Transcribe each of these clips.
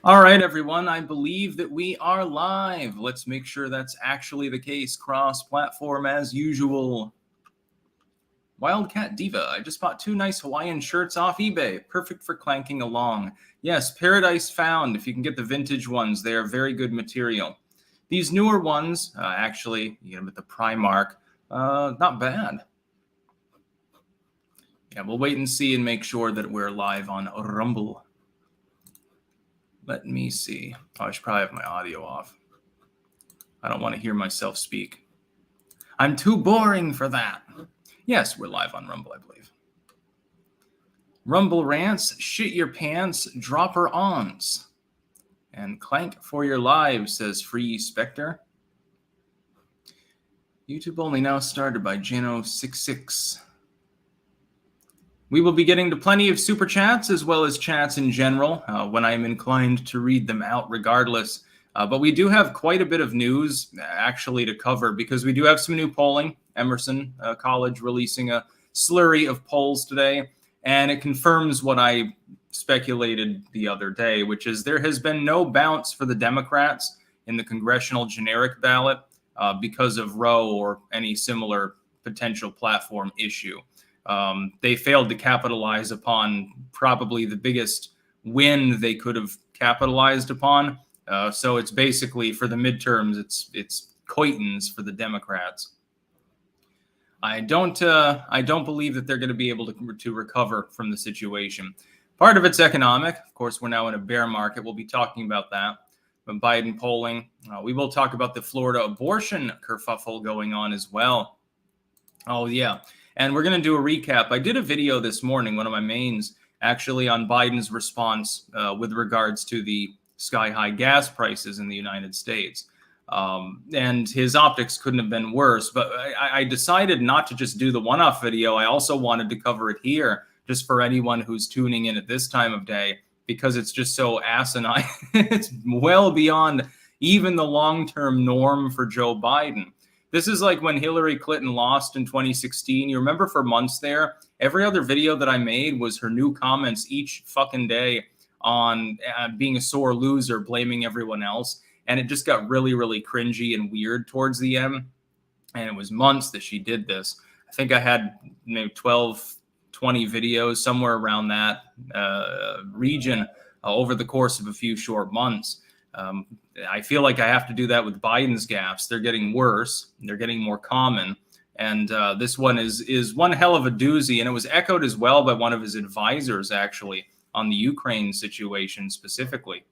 All right, everyone, I believe that we are live. Let's make sure that's actually the case. Cross-platform as usual. Wildcat Diva, I just bought 2 nice Hawaiian shirts off eBay. Perfect for clanking along. Yes, Paradise Found. If you can get the vintage ones, they are very good material. These newer ones, actually, you get them at the Primark, not bad. Yeah, we'll wait and see and make sure that we're live on Rumble. Let me see. Oh, I should probably have my audio off. I don't want to hear myself speak. I'm too boring for that. Yes, we're live on Rumble, I believe. Rumble rants, shit your pants, dropper ons. And clank for your lives, says Free Spectre. YouTube only now started by Jano66. We will be getting to plenty of super chats as well as chats in general when I am inclined to read them out regardless. But we do have quite a bit of news actually to cover because we do have some new polling. Emerson College releasing a slurry of polls today, and it confirms what I speculated the other day, which is there has been no bounce for the Democrats in the congressional generic ballot because of Roe or any similar potential platform issue. They failed to capitalize upon probably the biggest win they could have capitalized upon. So it's basically for the midterms, it's coitons for the Democrats. I don't believe that they're going to be able to recover from the situation. Part of it's economic. Of course, we're now in a bear market. We'll be talking about that. But Biden polling. We will talk about the Florida abortion kerfuffle going on as well. Oh, yeah. And we're going to do a recap. I did a video this morning, one of my mains, actually on Biden's response with regards to the sky-high gas prices in the United States. And his optics couldn't have been worse. But I decided not to just do the one-off video. I also wanted to cover it here, just for anyone who's tuning in at this time of day, because it's just so asinine. It's well beyond even the long-term norm for Joe Biden. This is like when Hillary Clinton lost in 2016. You remember for months there, every other video that I made was her new comments each fucking day on being a sore loser, blaming everyone else. And it just got really, really cringy and weird towards the end. And it was months that she did this. I think I had maybe 12, 20 videos, somewhere around that region over the course of a few short months. I feel like I have to do that with Biden's gaffes. They're getting worse. They're getting more common. And this one is one hell of a doozy. And it was echoed as well by one of his advisors, actually, on the Ukraine situation specifically.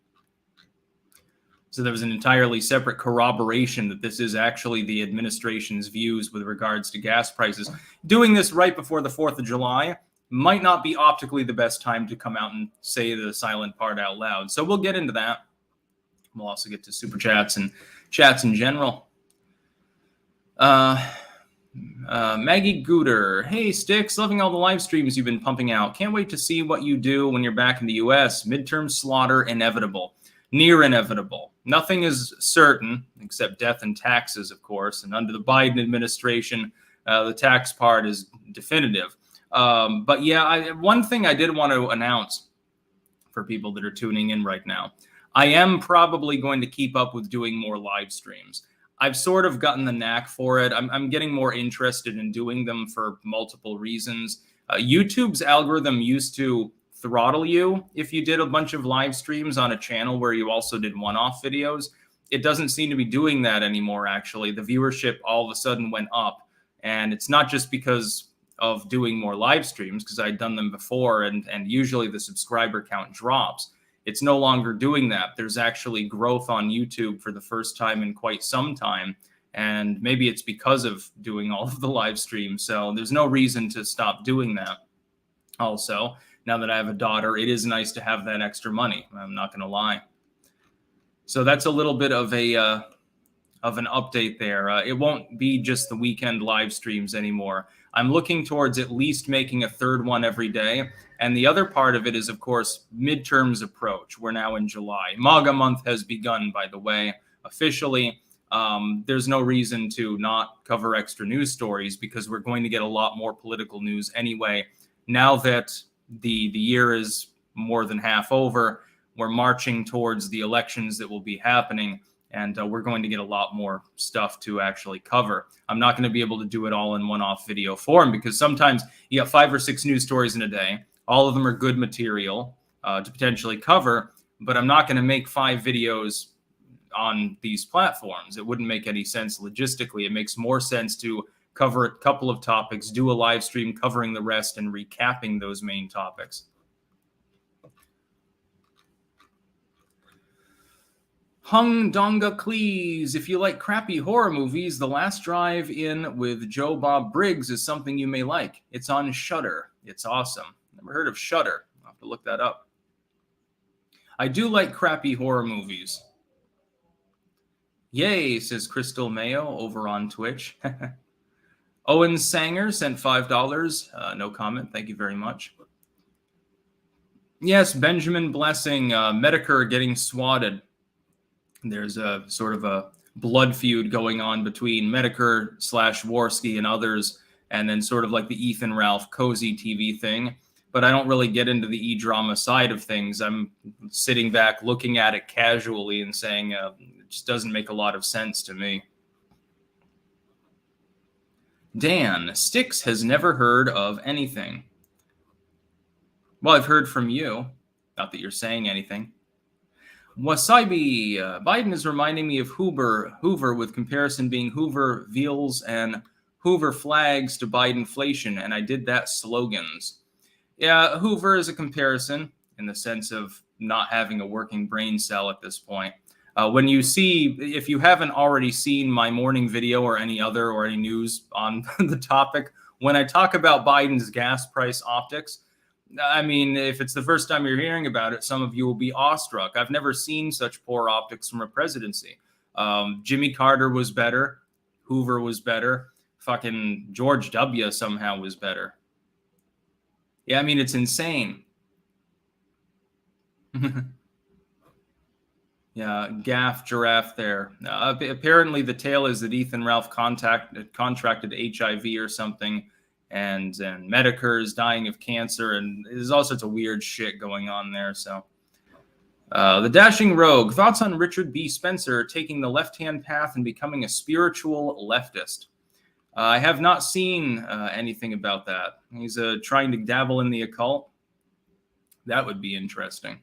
So there was an entirely separate corroboration that this is actually the administration's views with regards to gas prices. Doing this right before the 4th of July might not be optically the best time to come out and say the silent part out loud. So we'll get into that. We'll also get to super chats and chats in general. Maggie Gooder. Hey, Sticks. Loving all the live streams you've been pumping out. Can't wait to see what you do when you're back in the U.S. Midterm slaughter inevitable. Near inevitable. Nothing is certain except death and taxes, of course. And under the Biden administration, the tax part is definitive. But yeah, one thing I did want to announce for people that are tuning in right now. I am probably going to keep up with doing more live streams. I've sort of gotten the knack for it. I'm getting more interested in doing them for multiple reasons. YouTube's algorithm used to throttle you if you did a bunch of live streams on a channel where you also did one-off videos. It doesn't seem to be doing that anymore, actually. The viewership all of a sudden went up. And it's not just because of doing more live streams, because I'd done them before, and usually the subscriber count drops. It's no longer doing that. There's actually growth on YouTube for the first time in quite some time. And maybe it's because of doing all of the live streams. So there's no reason to stop doing that. Also, now that I have a daughter, it is nice to have that extra money. I'm not going to lie. So that's a little bit of an update there. It won't be just the weekend live streams anymore. I'm looking towards at least making a third one every day. And the other part of it is, of course, midterms approach. We're now in July. MAGA month has begun, by the way, officially. There's no reason to not cover extra news stories because we're going to get a lot more political news anyway. Now that the year is more than half over, we're marching towards the elections that will be happening, and we're going to get a lot more stuff to actually cover. I'm not going to be able to do it all in one-off video form because sometimes you got 5 or 6 news stories in a day. All of them are good material to potentially cover, but I'm not going to make 5 videos on these platforms. It wouldn't make any sense logistically. It makes more sense to cover a couple of topics, do a live stream covering the rest and recapping those main topics. Hung Donga Cleese, if you like crappy horror movies, The Last Drive-In with Joe Bob Briggs is something you may like. It's on Shudder. It's awesome. Never heard of Shudder. I'll have to look that up. I do like crappy horror movies. Yay, says Crystal Mayo over on Twitch. Owen Sanger sent $5. No comment. Thank you very much. Yes, Benjamin Blessing, Medicare getting swatted. There's a sort of a blood feud going on between Medicare / Worski and others, and then sort of like the Ethan Ralph cozy TV thing. But I don't really get into the e-drama side of things. I'm sitting back looking at it casually and saying it just doesn't make a lot of sense to me. Dan, Styx has never heard of anything. Well, I've heard from you. Not that you're saying anything. Wasabi, Biden is reminding me of Hoover with comparison being Hoover Veals and Hoover flags to Bidenflation, and I did that slogans. Yeah, Hoover is a comparison in the sense of not having a working brain cell at this point. When you see, if you haven't already seen my morning video or any news on the topic, when I talk about Biden's gas price optics, I mean, if it's the first time you're hearing about it, some of you will be awestruck. I've never seen such poor optics from a presidency. Jimmy Carter was better. Hoover was better. Fucking George W. somehow was better. Yeah, I mean, it's insane. Yeah, gaff giraffe there. Apparently, the tale is that Ethan Ralph contracted HIV or something, and Medicare is dying of cancer, and there's all sorts of weird shit going on there. So, the Dashing Rogue, thoughts on Richard B. Spencer taking the left-hand path and becoming a spiritual leftist? I have not seen anything about that. He's trying to dabble in the occult. That would be interesting.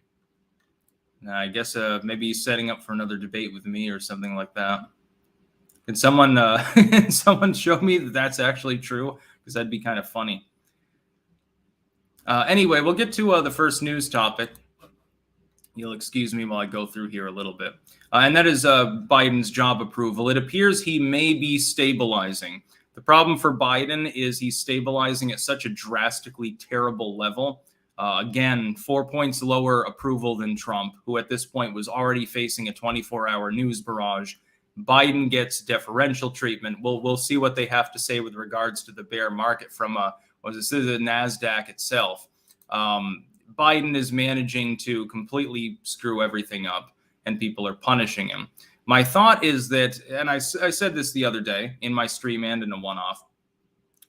I guess maybe he's setting up for another debate with me or something like that. Can someone someone show me that that's actually true? Because that'd be kind of funny. Anyway, we'll get to the first news topic. You'll excuse me while I go through here a little bit. And that is Biden's job approval. It appears he may be stabilizing. The problem for Biden is he's stabilizing at such a drastically terrible level. Again, 4 points lower approval than Trump, who at this point was already facing a 24-hour news barrage. Biden gets deferential treatment. We'll see what they have to say with regards to the bear market from the NASDAQ itself. Biden is managing to completely screw everything up, and people are punishing him. My thought is that, and I said this the other day in my stream and in a one-off,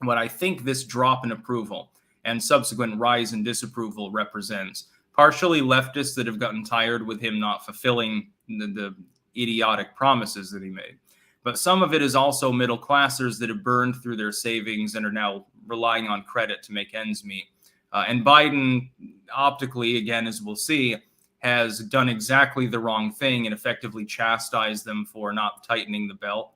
what I think this drop in approval and subsequent rise in disapproval represents partially leftists that have gotten tired with him not fulfilling the idiotic promises that he made. But some of it is also middle classers that have burned through their savings and are now relying on credit to make ends meet. And Biden, optically, again, as we'll see, has done exactly the wrong thing and effectively chastised them for not tightening the belt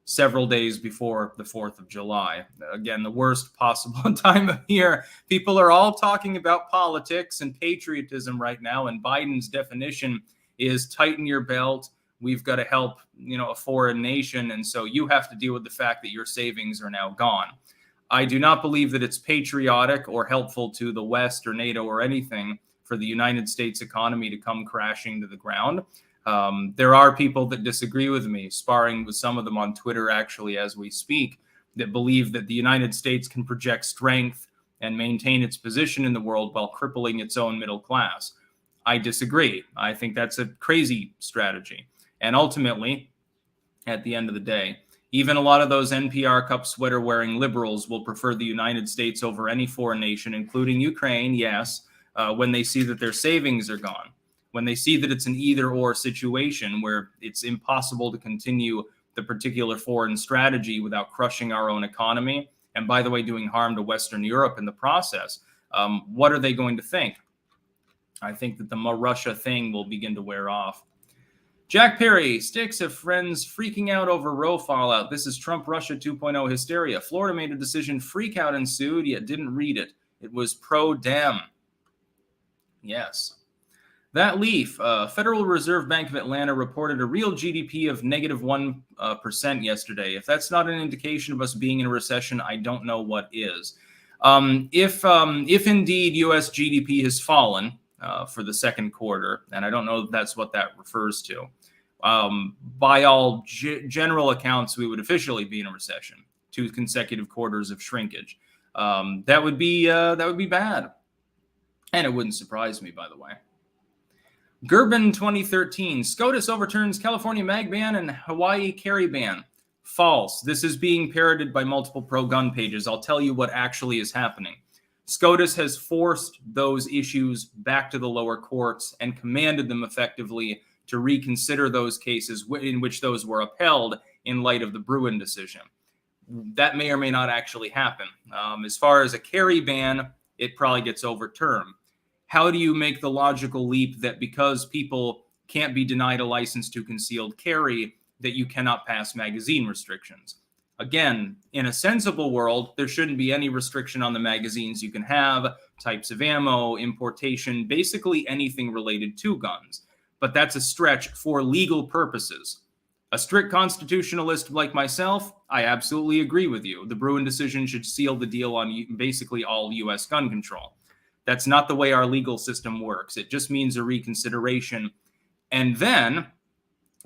several days before the 4th of July. Again, the worst possible time of year. People are all talking about politics and patriotism right now, and Biden's definition is tighten your belt. We've got to help, a foreign nation, and so you have to deal with the fact that your savings are now gone. I do not believe that it's patriotic or helpful to the West or NATO or anything for the United States economy to come crashing to the ground. There are people that disagree with me, sparring with some of them on Twitter actually as we speak, that believe that the United States can project strength and maintain its position in the world while crippling its own middle class. I disagree. I think that's a crazy strategy. And ultimately, at the end of the day, even a lot of those NPR cup sweater wearing liberals will prefer the United States over any foreign nation, including Ukraine, yes, when they see that their savings are gone. when they see that it's an either-or situation where it's impossible to continue the particular foreign strategy without crushing our own economy, and by the way, doing harm to Western Europe in the process, what are they going to think? I think that the Russia thing will begin to wear off. Jack Perry, sticks have friends freaking out over Roe fallout. This is Trump-Russia 2.0 hysteria. Florida made a decision, freak out ensued, yet didn't read it. It was pro-Dem. Yes. That leaf, Federal Reserve Bank of Atlanta reported a real GDP of negative 1% yesterday. If that's not an indication of us being in a recession, I don't know what is. If indeed U.S. GDP has fallen for the second quarter, and I don't know if that's what that refers to, by all general accounts, we would officially be in a recession. 2 consecutive quarters of shrinkage. That would be bad, and it wouldn't surprise me, by the way. Gerben 2013, Scotus overturns California mag ban and Hawaii carry ban. False. This is being parroted by multiple pro-gun pages. I'll tell you what actually is happening. Scotus has forced those issues back to the lower courts and commanded them effectively to reconsider those cases in which those were upheld in light of the Bruin decision. That may or may not actually happen. As far as a carry ban, it probably gets overturned. How do you make the logical leap that because people can't be denied a license to concealed carry, that you cannot pass magazine restrictions? Again, in a sensible world, there shouldn't be any restriction on the magazines you can have, types of ammo, importation, basically anything related to guns. But that's a stretch for legal purposes. A strict constitutionalist like myself, I absolutely agree with you. The Bruin decision should seal the deal on basically all U.S. gun control. That's not the way our legal system works. It just means a reconsideration. And then,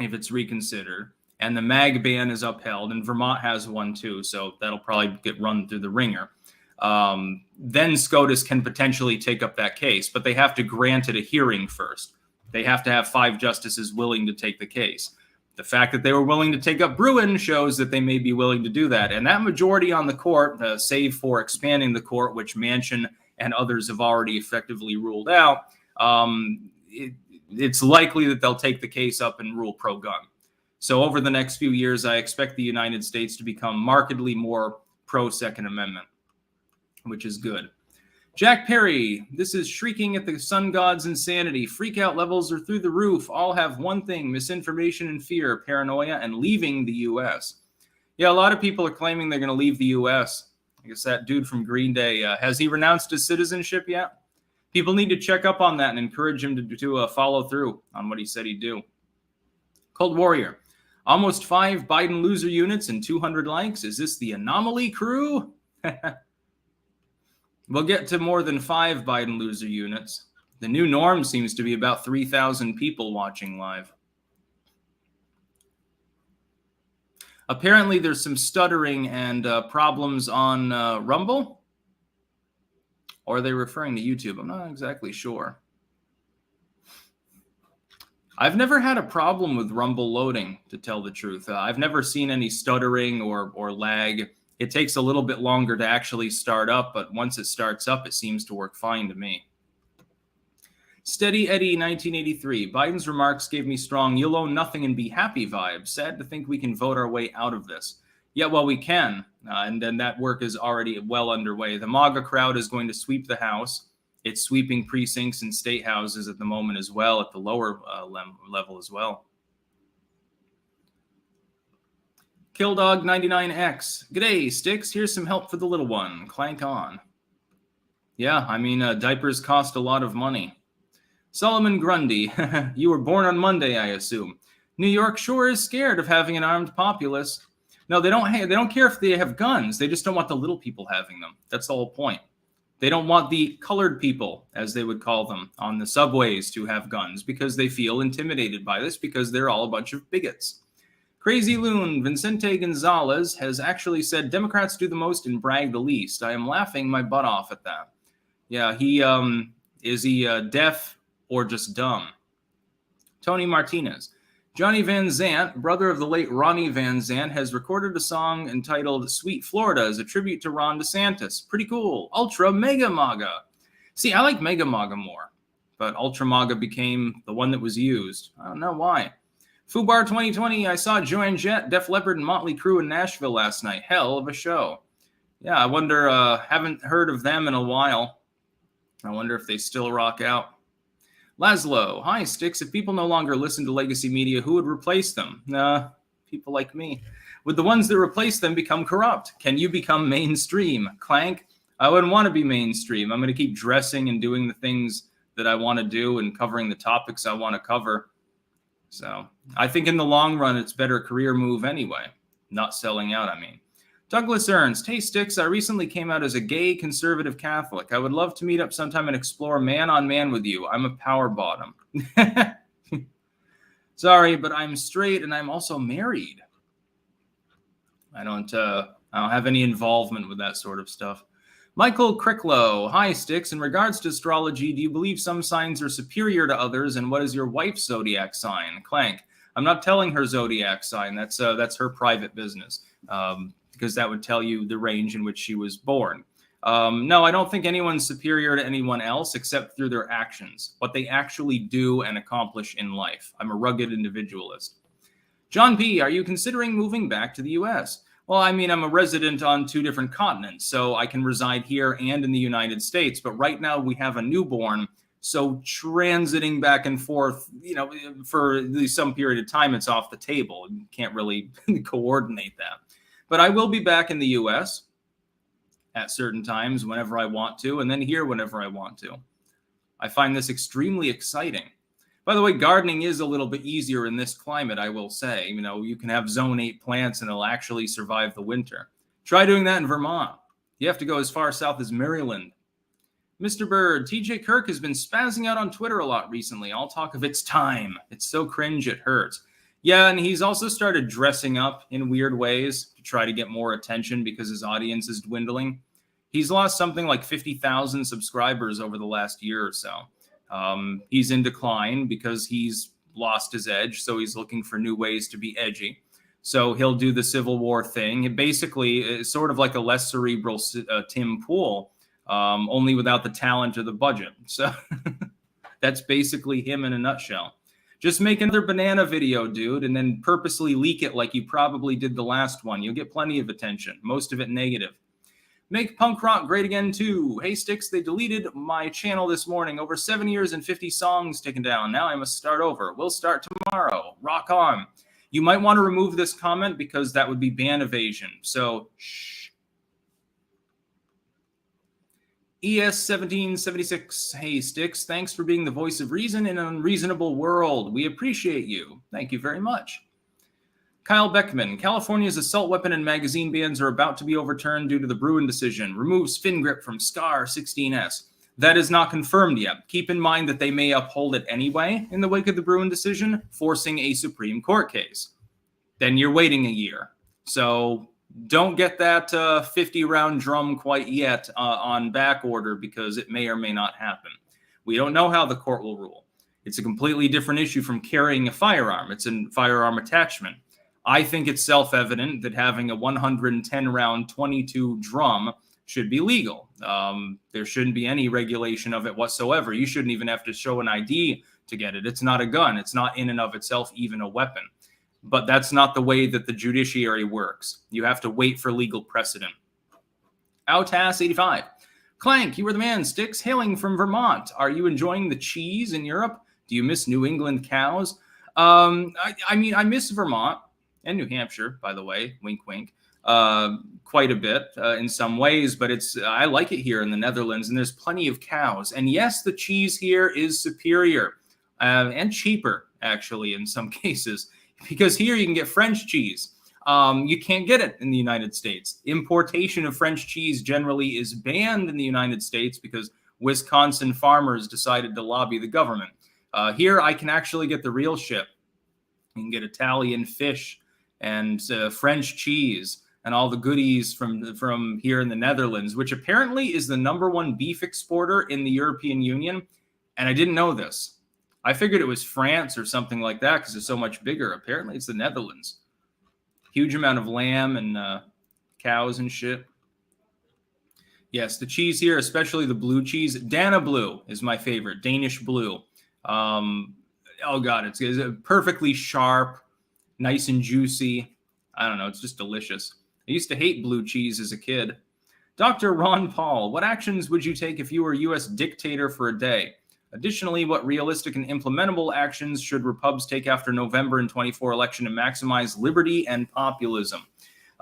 if it's reconsidered, and the mag ban is upheld, and Vermont has one too, so that'll probably get run through the ringer, then SCOTUS can potentially take up that case, but they have to grant it a hearing first. They have to have 5 justices willing to take the case. The fact that they were willing to take up Bruin shows that they may be willing to do that. And that majority on the court, save for expanding the court, which Manchin and others have already effectively ruled out, it's likely that they'll take the case up and rule pro-gun. So over the next few years, I expect the United States to become markedly more pro-Second Amendment, which is good. Jack Perry, this is shrieking at the sun god's insanity. Freak-out levels are through the roof. All have one thing, misinformation and fear, paranoia, and leaving the U.S. Yeah, a lot of people are claiming they're going to leave the U.S. I guess that dude from Green Day, has he renounced his citizenship yet? People need to check up on that and encourage him to follow through on what he said he'd do. Cold Warrior, almost 5 Biden loser units and 200 likes. Is this the anomaly crew? We'll get to more than 5 Biden loser units. The new norm seems to be about 3,000 people watching live. Apparently, there's some stuttering and problems on Rumble. Or are they referring to YouTube? I'm not exactly sure. I've never had a problem with Rumble loading, to tell the truth. I've never seen any stuttering or lag. It takes a little bit longer to actually start up, but once it starts up, it seems to work fine to me. Steady Eddie 1983. Biden's remarks gave me strong "you'll own nothing and be happy" vibes. Sad to think we can vote our way out of this. Yeah, well, we can, and then that work is already well underway. The MAGA crowd is going to sweep the House. It's sweeping precincts and state houses at the moment as well, at the lower level as well. Killdog99X. G'day, Sticks. Here's some help for the little one. Clank on. Yeah, I mean, diapers cost a lot of money. Solomon Grundy. You were born on Monday, I assume. New York sure is scared of having an armed populace. No, they don't care if they have guns. They just don't want the little people having them. That's the whole point. They don't want the colored people, as they would call them, on the subways to have guns because they feel intimidated by this because they're all a bunch of bigots. Crazy Loon, Vicente Gonzalez, has actually said Democrats do the most and brag the least. I am laughing my butt off at that. Yeah, is he deaf or just dumb? Tony Martinez. Johnny Van Zant, brother of the late Ronnie Van Zant, has recorded a song entitled Sweet Florida as a tribute to Ron DeSantis. Pretty cool. Ultra Mega MAGA. See, I like Mega MAGA more. but Ultramaga became the one that was used. I don't know why. Fubar 2020, I saw Joanne Jett, Def Leppard, and Motley Crue in Nashville last night. Hell of a show. Yeah, I wonder, haven't heard of them in a while. I wonder if they still rock out. Laszlo, hi, Sticks. If people no longer listen to legacy media, who would replace them? People like me. Would the ones that replace them become corrupt? Can you become mainstream? Clank, I wouldn't want to be mainstream. I'm going to keep dressing and doing the things that I want to do and covering the topics I want to cover. So I think in the long run, it's a better career move anyway. Not selling out, I mean. Douglas Ernst, hey Sticks, I recently came out as a gay conservative Catholic. I would love to meet up sometime and explore man on man with you. I'm a power bottom. Sorry, but I'm straight and I'm also married. I don't have any involvement with that sort of stuff. Michael Cricklow, hi Sticks. In regards to astrology, do you believe some signs are superior to others? And what is your wife's zodiac sign? Clank, I'm not telling her zodiac sign. That's her private business. Because that would tell you the range in which she was born. No, I don't think anyone's superior to anyone else except through their actions, what they actually do and accomplish in life. I'm a rugged individualist. John P., are you considering moving back to the U.S.? Well, I mean, I'm a resident on 2 different continents, so I can reside here and in the United States. But right now we have a newborn, so transiting back and forth, for at least some period of time, it's off the table. You can't really coordinate that. But I will be back in the U.S. at certain times whenever I want to, and then here whenever I want to. I find this extremely exciting. By the way, gardening is a little bit easier in this climate, I will say. You can have zone 8 plants and they'll actually survive the winter. Try doing that in Vermont. You have to go as far south as Maryland. Mr. Bird, TJ Kirk has been spazzing out on Twitter a lot recently. All talk of it's time. It's so cringe it hurts. Yeah, and he's also started dressing up in weird ways to try to get more attention because his audience is dwindling. He's lost something like 50,000 subscribers over the last year or so. He's in decline because he's lost his edge, so he's looking for new ways to be edgy. So he'll do the Civil War thing. It basically is sort of like a less cerebral Tim Pool, only without the talent or the budget. So that's basically him in a nutshell. Just make another banana video, dude, and then purposely leak it like you probably did the last one. You'll get plenty of attention, most of it negative. Make punk rock great again, too. Hey, Sticks, they deleted my channel this morning. Over 7 years and 50 songs taken down. Now I must start over. We'll start tomorrow. Rock on. You might want to remove this comment because that would be ban evasion. So, shh. ES1776, hey Sticks, thanks for being the voice of reason in an unreasonable world. We appreciate you. Thank you very much. Kyle Beckman, California's assault weapon and magazine bans are about to be overturned due to the Bruin decision. Removes fin grip from SCAR 16S. That is not confirmed yet. Keep in mind that they may uphold it anyway in the wake of the Bruin decision, forcing a Supreme Court case. Then you're waiting a year. So don't get that 50-round drum quite yet on back order because it may or may not happen. We don't know how the court will rule. It's a completely different issue from carrying a firearm. It's a firearm attachment. I think it's self-evident that having a 110-round 22 drum should be legal. There shouldn't be any regulation of it whatsoever. You shouldn't even have to show an ID to get it. It's not a gun. It's not in and of itself even a weapon. But that's not the way that the judiciary works. You have to wait for legal precedent. Outas 85. Clank, you were the man. Sticks, hailing from Vermont. Are you enjoying the cheese in Europe? Do you miss New England cows? I mean, I miss Vermont and New Hampshire, by the way. Wink, wink. Quite a bit in some ways, but I like it here in the Netherlands, and there's plenty of cows. And yes, the cheese here is superior and cheaper, actually, in some cases. Because here you can get French cheese. You can't get it in the United States. Importation of French cheese generally is banned in the United States because Wisconsin farmers decided to lobby the government. Here I can actually get the real shit. You can get Italian fish and French cheese and all the goodies from here in the Netherlands, which apparently is the #1 beef exporter in the European Union. And I didn't know this. I figured it was France or something like that because it's so much bigger. Apparently, it's the Netherlands. Huge amount of lamb and cows and shit. Yes, the cheese here, especially the blue cheese. Dana Blue is my favorite, Danish Blue. Oh God, it's perfectly sharp, nice and juicy. I don't know, it's just delicious. I used to hate blue cheese as a kid. Dr. Ron Paul, what actions would you take if you were a U.S. dictator for a day? Additionally, what realistic and implementable actions should Repubs take after November and 24 election to maximize liberty and populism?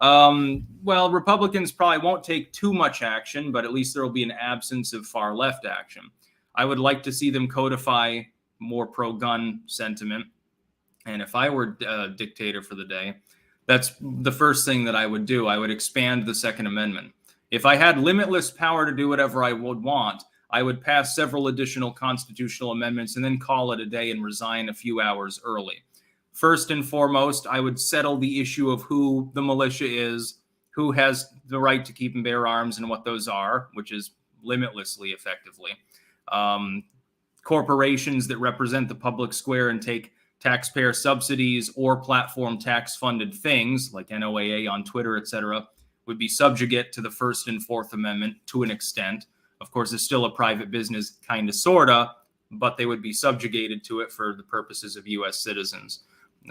Well, Republicans probably won't take too much action, but at least there will be an absence of far left action. I would like to see them codify more pro-gun sentiment. And if I were a dictator for the day, that's the first thing that I would do. I would expand the Second Amendment. If I had limitless power to do whatever I would want, I would pass several additional constitutional amendments and then call it a day and resign a few hours early. First and foremost, I would settle the issue of who the militia is, who has the right to keep and bear arms and what those are, which is limitlessly effectively. Corporations that represent the public square and take taxpayer subsidies or platform tax-funded things like NOAA on Twitter, etc., would be subjugate to the First and Fourth Amendment to an extent. Of course, it's still a private business, kind of, sort of, but they would be subjugated to it for the purposes of U.S. citizens.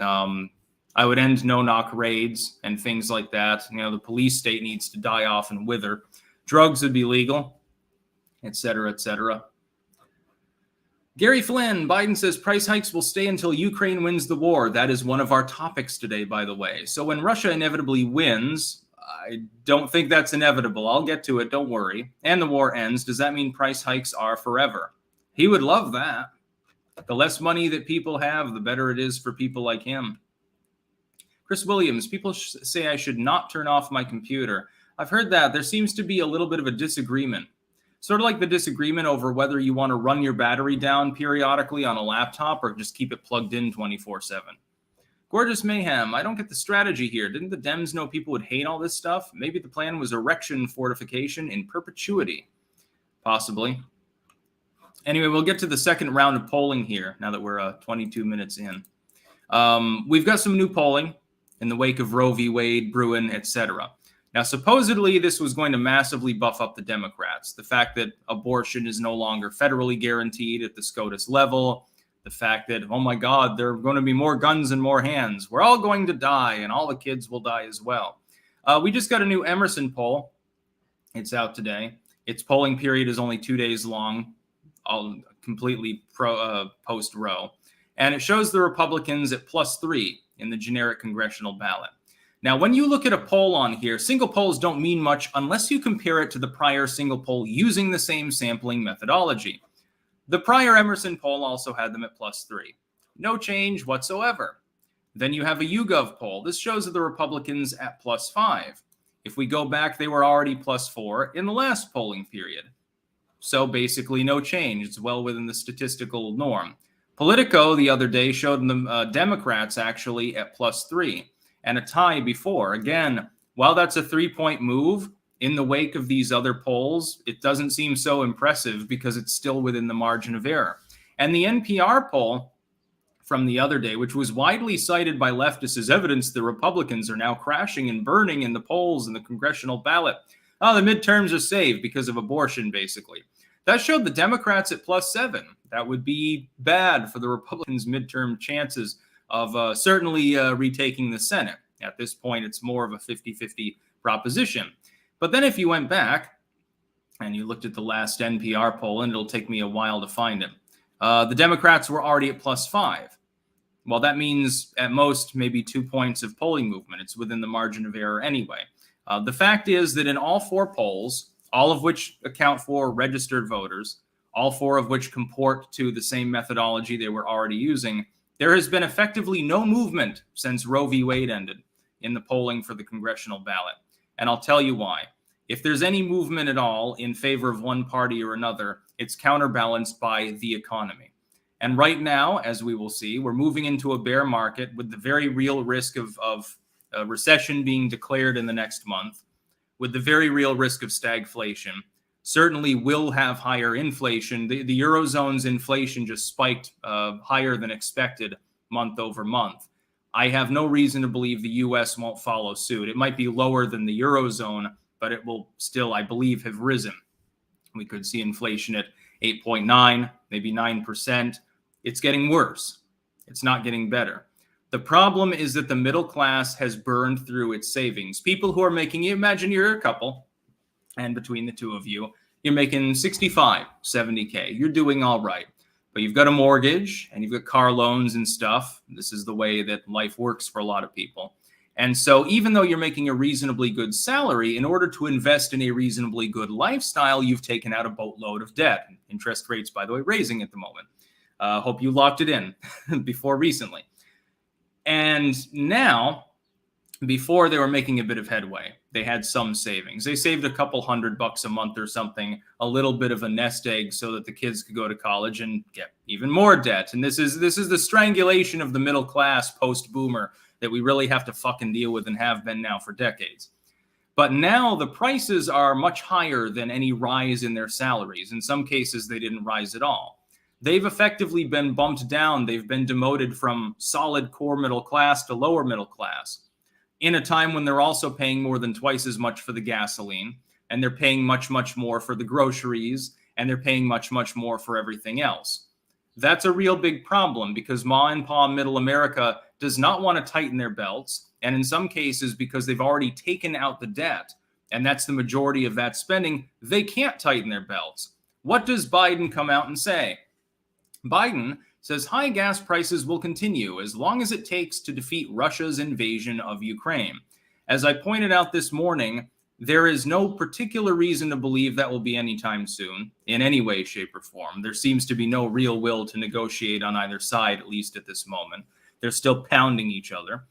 I would end no-knock raids and things like that. You know, the police state needs to die off and wither. Drugs would be legal, et cetera, et cetera. Gary Flynn, Biden says price hikes will stay until Ukraine wins the war. That is one of our topics today, by the way. So when Russia inevitably wins, I don't think that's inevitable. I'll get to it, don't worry. And the war ends. Does that mean price hikes are forever? He would love that. The less money that people have, the better it is for people like him. Chris Williams, people say I should not turn off my computer. I've heard that. There seems to be a little bit of a disagreement. Sort of like the disagreement over whether you want to run your battery down periodically on a laptop or just keep it plugged in 24/7. Gorgeous Mayhem, I don't get the strategy here. Didn't the Dems know people would hate all this stuff? Maybe the plan was erection fortification in perpetuity. Possibly. Anyway, we'll get to the second round of polling here now that we're 22 minutes in. We've got some new polling in the wake of Roe v. Wade, Bruin, etc. Now, supposedly, this was going to massively buff up the Democrats. The fact that abortion is no longer federally guaranteed at the Scotus level. The fact that, oh my God, there are going to be more guns and more hands. We're all going to die, and all the kids will die as well. We just got a new Emerson poll. It's out today. Its polling period is only 2 days long, all completely post-Roe. And it shows the Republicans at +3 in the generic congressional ballot. Now, when you look at a poll on here, single polls don't mean much unless you compare it to the prior single poll using the same sampling methodology. The prior Emerson poll also had them at +3. No change whatsoever. Then you have a YouGov poll. This shows the Republicans at +5. If we go back, they were already +4 in the last polling period. So basically no change. It's well within the statistical norm. Politico the other day showed the Democrats actually at +3 and a tie before. Again, while that's a 3-point move, in the wake of these other polls, it doesn't seem so impressive because it's still within the margin of error. And the NPR poll from the other day, which was widely cited by leftists as evidence the Republicans are now crashing and burning in the polls and the congressional ballot. Oh, the midterms are saved because of abortion, basically. That showed the Democrats at +7. That would be bad for the Republicans' midterm chances of certainly retaking the Senate. At this point, it's more of a 50-50 proposition. But then if you went back and you looked at the last NPR poll, and it'll take me a while to find it, the Democrats were already at +5. Well, that means at most maybe 2 points of polling movement. It's within the margin of error anyway. The fact is that in all 4 polls, all of which account for registered voters, all 4 of which comport to the same methodology they were already using, there has been effectively no movement since Roe v. Wade ended in the polling for the congressional ballot. And I'll tell you why. If there's any movement at all in favor of one party or another, it's counterbalanced by the economy. And right now, as we will see, we're moving into a bear market with the very real risk of a recession being declared in the next month, with the very real risk of stagflation. Certainly will have higher inflation. The Eurozone's inflation just spiked higher than expected month over month. I have no reason to believe the U.S. won't follow suit. It might be lower than the Eurozone, but it will still, I believe, have risen. We could see inflation at 8.9, maybe 9%. It's getting worse. It's not getting better. The problem is that the middle class has burned through its savings. People who are making, imagine you're a couple, and between the two of you, you're making 65, 70K. You're doing all right. But you've got a mortgage and you've got car loans and stuff. This is the way that life works for a lot of people. And so even though you're making a reasonably good salary, in order to invest in a reasonably good lifestyle, you've taken out a boatload of debt. Interest rates, by the way, raising at the moment. Hope you locked it in before recently. And now, before they were making a bit of headway, they had some savings. They saved a couple $100 a month or something, a little bit of a nest egg so that the kids could go to college and get even more debt. And this is the strangulation of the middle class post-boomer that we really have to fucking deal with and have been now for decades. But now the prices are much higher than any rise in their salaries. In some cases, they didn't rise at all. They've effectively been bumped down. They've been demoted from solid core middle class to lower middle class in a time when they're also paying more than twice as much for the gasoline, and they're paying much, much more for the groceries, and they're paying much, much more for everything else. That's a real big problem because ma and pa middle America does not want to tighten their belts. And in some cases, because they've already taken out the debt, and that's the majority of that spending, they can't tighten their belts. What does Biden come out and say? Biden says high gas prices will continue as long as it takes to defeat Russia's invasion of Ukraine. As I pointed out this morning, there is no particular reason to believe that will be anytime soon, in any way, shape, or form. There seems to be no real will to negotiate on either side, at least at this moment. They're still pounding each other.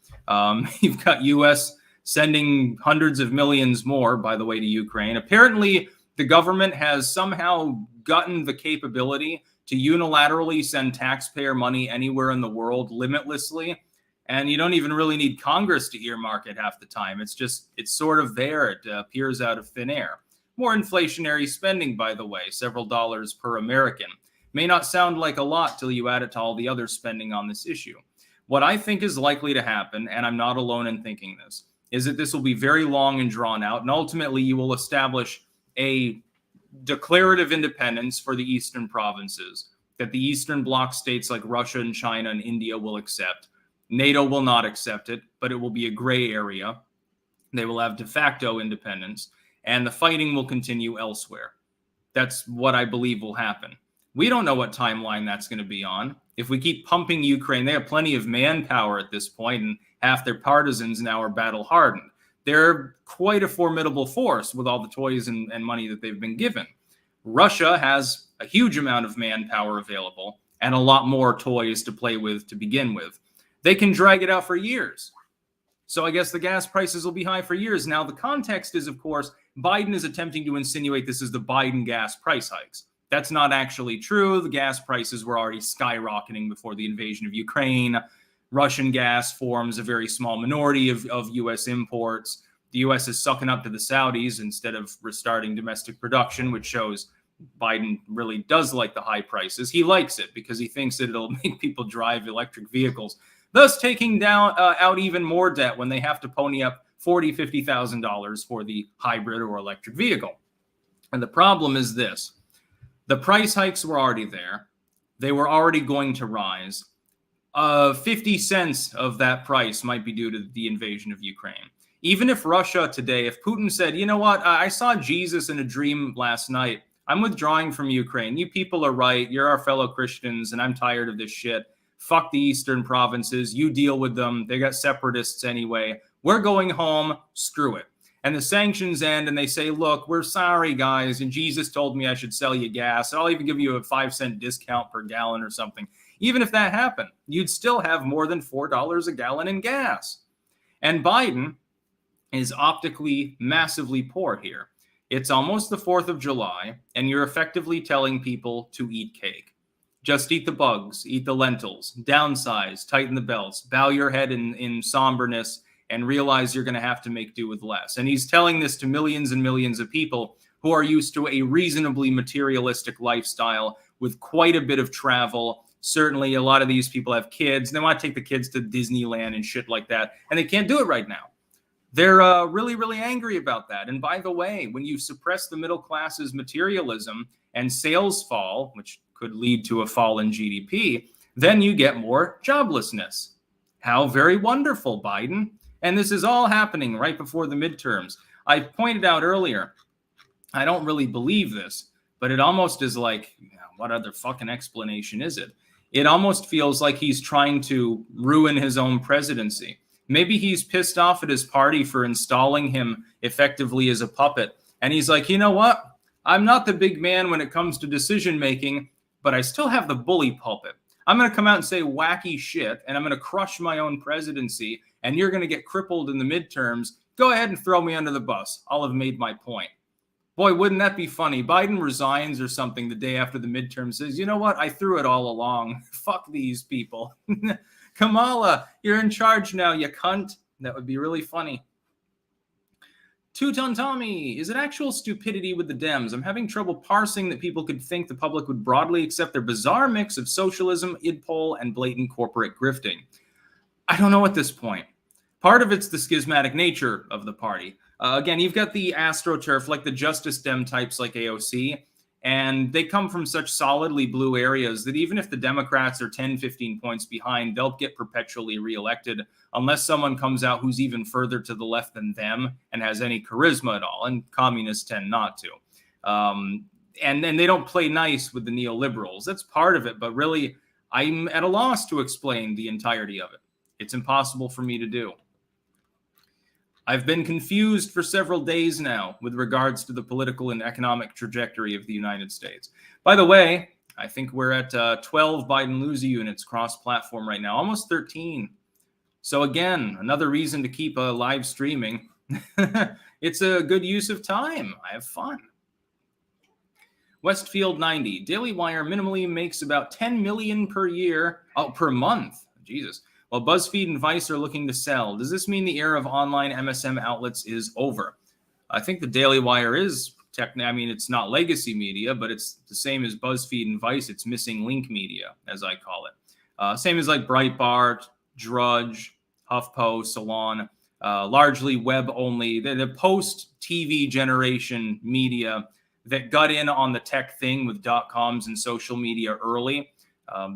You've got U.S. sending hundreds of millions more, by the way, to Ukraine. Apparently, the government has somehow gotten the capability to unilaterally send taxpayer money anywhere in the world limitlessly. And you don't even really need Congress to earmark it half the time. It's sort of there. It appears out of thin air. More inflationary spending, by the way, several dollars per American. May not sound like a lot till you add it to all the other spending on this issue. What I think is likely to happen, and I'm not alone in thinking this, is that this will be very long and drawn out. And ultimately, you will establish a declarative independence for the eastern provinces that the Eastern Bloc states like Russia and China and India will accept. NATO will not accept it, but it will be a gray area. They will have de facto independence, and the fighting will continue elsewhere. That's what I believe will happen. We don't know what timeline that's going to be on. If we keep pumping Ukraine, they have plenty of manpower at this point, and half their partisans now are battle-hardened. They're quite a formidable force with all the toys and money that they've been given. Russia has a huge amount of manpower available and a lot more toys to play with to begin with. They can drag it out for years. So I guess the gas prices will be high for years. Now, the context is, of course, Biden is attempting to insinuate this is the Biden gas price hikes. That's not actually true. The gas prices were already skyrocketing before the invasion of Ukraine. Russian gas forms a very small minority of U.S. imports. The U.S. is sucking up to the Saudis instead of restarting domestic production, which shows Biden really does like the high prices. He likes it because he thinks that it'll make people drive electric vehicles, thus taking out even more debt when they have to pony up $40,000, $50,000 for the hybrid or electric vehicle. And the problem is this. The price hikes were already there. They were already going to rise. 50 cents of that price might be due to the invasion of Ukraine. Even if Russia today, if Putin said, you know what, I saw Jesus in a dream last night. I'm withdrawing from Ukraine. You people are right. You're our fellow Christians, and I'm tired of this shit. Fuck the eastern provinces. You deal with them. They got separatists anyway. We're going home. Screw it. And the sanctions end, and they say, look, we're sorry, guys, and Jesus told me I should sell you gas. I'll even give you a 5-cent discount per gallon or something. Even if that happened, you'd still have more than $4 a gallon in gas. And Biden is optically massively poor here. It's almost the 4th of July, and you're effectively telling people to eat cake. Just eat the bugs, eat the lentils, downsize, tighten the belts, bow your head in somberness, and realize you're going to have to make do with less. And he's telling this to millions and millions of people who are used to a reasonably materialistic lifestyle with quite a bit of travel. Certainly, a lot of these people have kids. They want to take the kids to Disneyland and shit like that, and they can't do it right now. They're really, really angry about that. And by the way, when you suppress the middle class's materialism and sales fall, which could lead to a fall in GDP, then you get more joblessness. How very wonderful, Biden. And this is all happening right before the midterms. I pointed out earlier, I don't really believe this, but it almost is like, what other fucking explanation is it? It almost feels like he's trying to ruin his own presidency. Maybe he's pissed off at his party for installing him effectively as a puppet. And he's like, you know what? I'm not the big man when it comes to decision making, but I still have the bully pulpit. I'm going to come out and say wacky shit, and I'm going to crush my own presidency, and you're going to get crippled in the midterms. Go ahead and throw me under the bus. I'll have made my point. Boy, wouldn't that be funny? Biden resigns or something the day after the midterm, says, you know what? I threw it all along. Fuck these people. Kamala, you're in charge now, you cunt. That would be really funny. Two-Ton Tommy, is it actual stupidity with the Dems? I'm having trouble parsing that people could think the public would broadly accept their bizarre mix of socialism, idpol, and blatant corporate grifting. I don't know at this point. Part of it's the schismatic nature of the party. Again, you've got the AstroTurf, like the Justice Dem types like AOC, and they come from such solidly blue areas that even if the Democrats are 10, 15 points behind, they'll get perpetually reelected unless someone comes out who's even further to the left than them and has any charisma at all, and communists tend not to. And then they don't play nice with the neoliberals. That's part of it, but really, I'm at a loss to explain the entirety of it. It's impossible for me to do. I've been confused for several days now with regards to the political and economic trajectory of the United States. By the way, I think we're at 12 Biden-Lucy units cross-platform right now, almost 13. So again, another reason to keep live streaming. It's a good use of time. I have fun. Westfield 90, Daily Wire minimally makes about 10 million per year, per month. Jesus. While BuzzFeed and Vice are looking to sell. Does this mean the era of online MSM outlets is over? I think the Daily Wire is technically, I mean, it's not legacy media, but it's the same as BuzzFeed and Vice. It's missing link media, as I call it. Same as like Breitbart, Drudge, HuffPo, Salon, largely web only. The post-TV generation media that got in on the tech thing with .coms and social media early.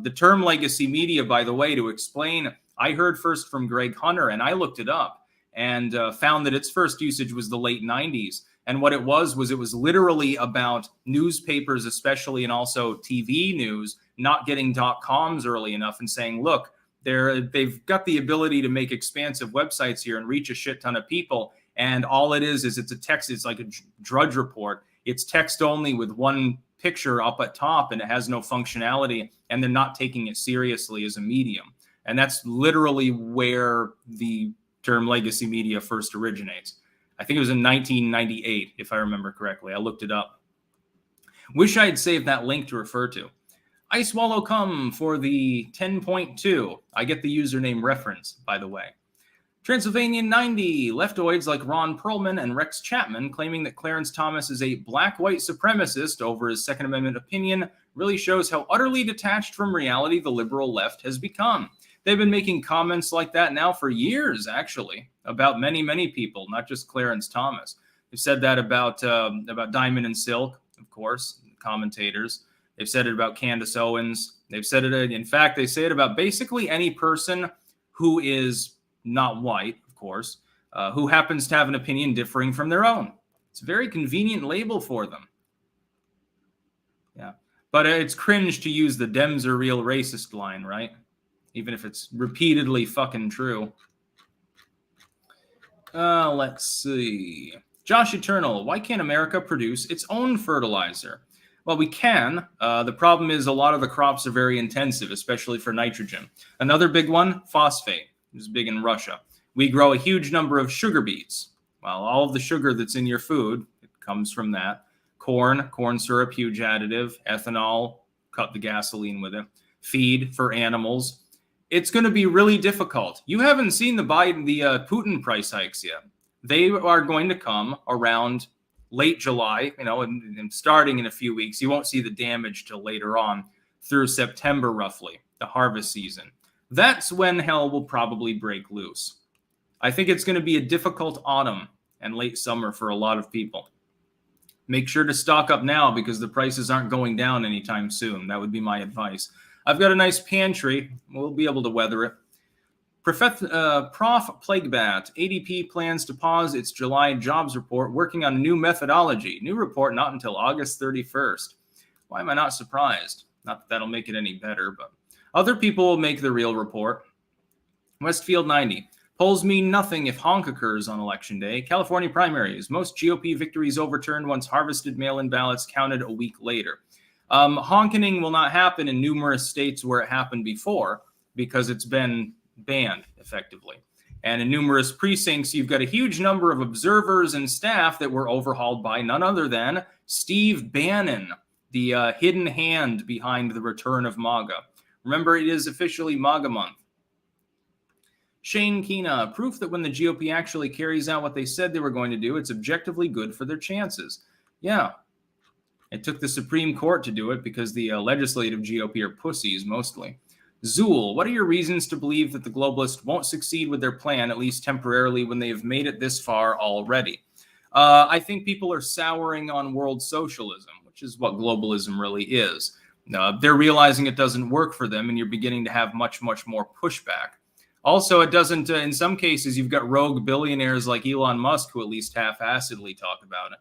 The term legacy media, by the way, to explain, I heard first from Greg Hunter, and I looked it up and found that its first usage was the late 90s. And what it was it was literally about newspapers, especially, and also TV news, not getting .coms early enough and saying, look, they've got the ability to make expansive websites here and reach a shit ton of people. And all it is it's a text. It's like a Drudge report. It's text only with one picture up at top, and it has no functionality, and they're not taking it seriously as a medium. And that's literally where the term legacy media first originates. I think it was in 1998, if I remember correctly. I looked it up. Wish I had saved that link to refer to. I swallow cum for the 10.2. I get the username reference, by the way. Transylvanian 90, leftoids like Ron Perlman and Rex Chapman claiming that Clarence Thomas is a black-white supremacist over his Second Amendment opinion really shows how utterly detached from reality the liberal left has become. They've been making comments like that now for years, actually, about many, many people, not just Clarence Thomas. They've said that about Diamond and Silk, of course, commentators. They've said it about Candace Owens. They've said it, in fact, they say it about basically any person who is not white, of course, who happens to have an opinion differing from their own. It's a very convenient label for them. Yeah. But it's cringe to use the Dems are real racist line, right? Even if it's repeatedly fucking true. Let's see. Josh Eternal, why can't America produce its own fertilizer? Well, we can. The problem is a lot of the crops are very intensive, especially for nitrogen. Another big one, phosphate. It's big in Russia. We grow a huge number of sugar beets. Well, all of the sugar that's in your food, it comes from that. Corn syrup, huge additive. Ethanol, cut the gasoline with it. Feed for animals. It's going to be really difficult. You haven't seen the Putin price hikes yet. They are going to come around late July, and starting in a few weeks. You won't see the damage till later on through September, roughly, the harvest season. That's when hell will probably break loose. I think it's going to be a difficult autumn and late summer for a lot of people. Make sure to stock up now because the prices aren't going down anytime soon. That would be my advice. I've got a nice pantry. We'll be able to weather it. Prof. Plaguebat, ADP plans to pause its July jobs report, working on new methodology. New report not until August 31st. Why am I not surprised? Not that that'll make it any better, but other people will make the real report. Westfield 90. Polls mean nothing if honk occurs on Election Day. California primaries. Most GOP victories overturned once harvested mail-in ballots counted a week later. Honking will not happen in numerous states where it happened before because it's been banned effectively. And in numerous precincts, you've got a huge number of observers and staff that were overhauled by none other than Steve Bannon, the hidden hand behind the return of MAGA. Remember, it is officially MAGA month. Shane Kina, proof that when the GOP actually carries out what they said they were going to do, it's objectively good for their chances. Yeah. It took the Supreme Court to do it because the legislative GOP are pussies mostly. Zool, what are your reasons to believe that the globalists won't succeed with their plan, at least temporarily, when they have made it this far already? I think people are souring on world socialism, which is what globalism really is. They're realizing it doesn't work for them, and you're beginning to have much, much more pushback. Also, it doesn't, in some cases, you've got rogue billionaires like Elon Musk who at least half-assedly talk about it.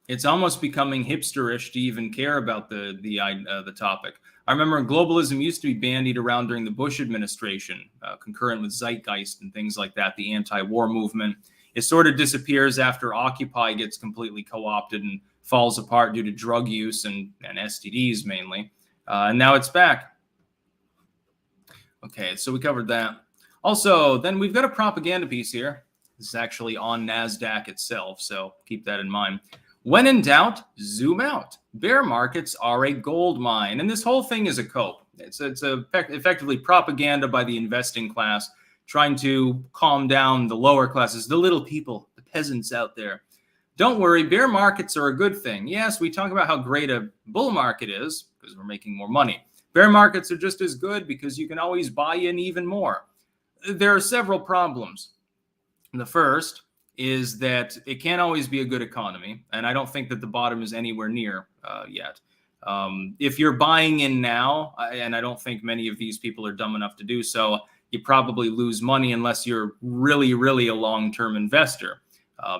It's almost becoming hipsterish to even care about the topic. I remember globalism used to be bandied around during the Bush administration, concurrent with Zeitgeist and things like that, the anti-war movement. It sort of disappears after Occupy gets completely co-opted and falls apart due to drug use and STDs mainly. And now it's back. Okay, so we covered that. Also, then we've got a propaganda piece here. This is actually on NASDAQ itself, so keep that in mind. When in doubt, zoom out. Bear markets are a gold mine. And this whole thing is a cope. It's effectively propaganda by the investing class, trying to calm down the lower classes, the little people, the peasants out there. Don't worry, bear markets are a good thing. Yes, we talk about how great a bull market is because we're making more money. Bear markets are just as good because you can always buy in even more. There are several problems. The first is that it can't always be a good economy, and I don't think that the bottom is anywhere near yet. If you're buying in now, and I don't think many of these people are dumb enough to do so, you probably lose money unless you're really, really a long-term investor,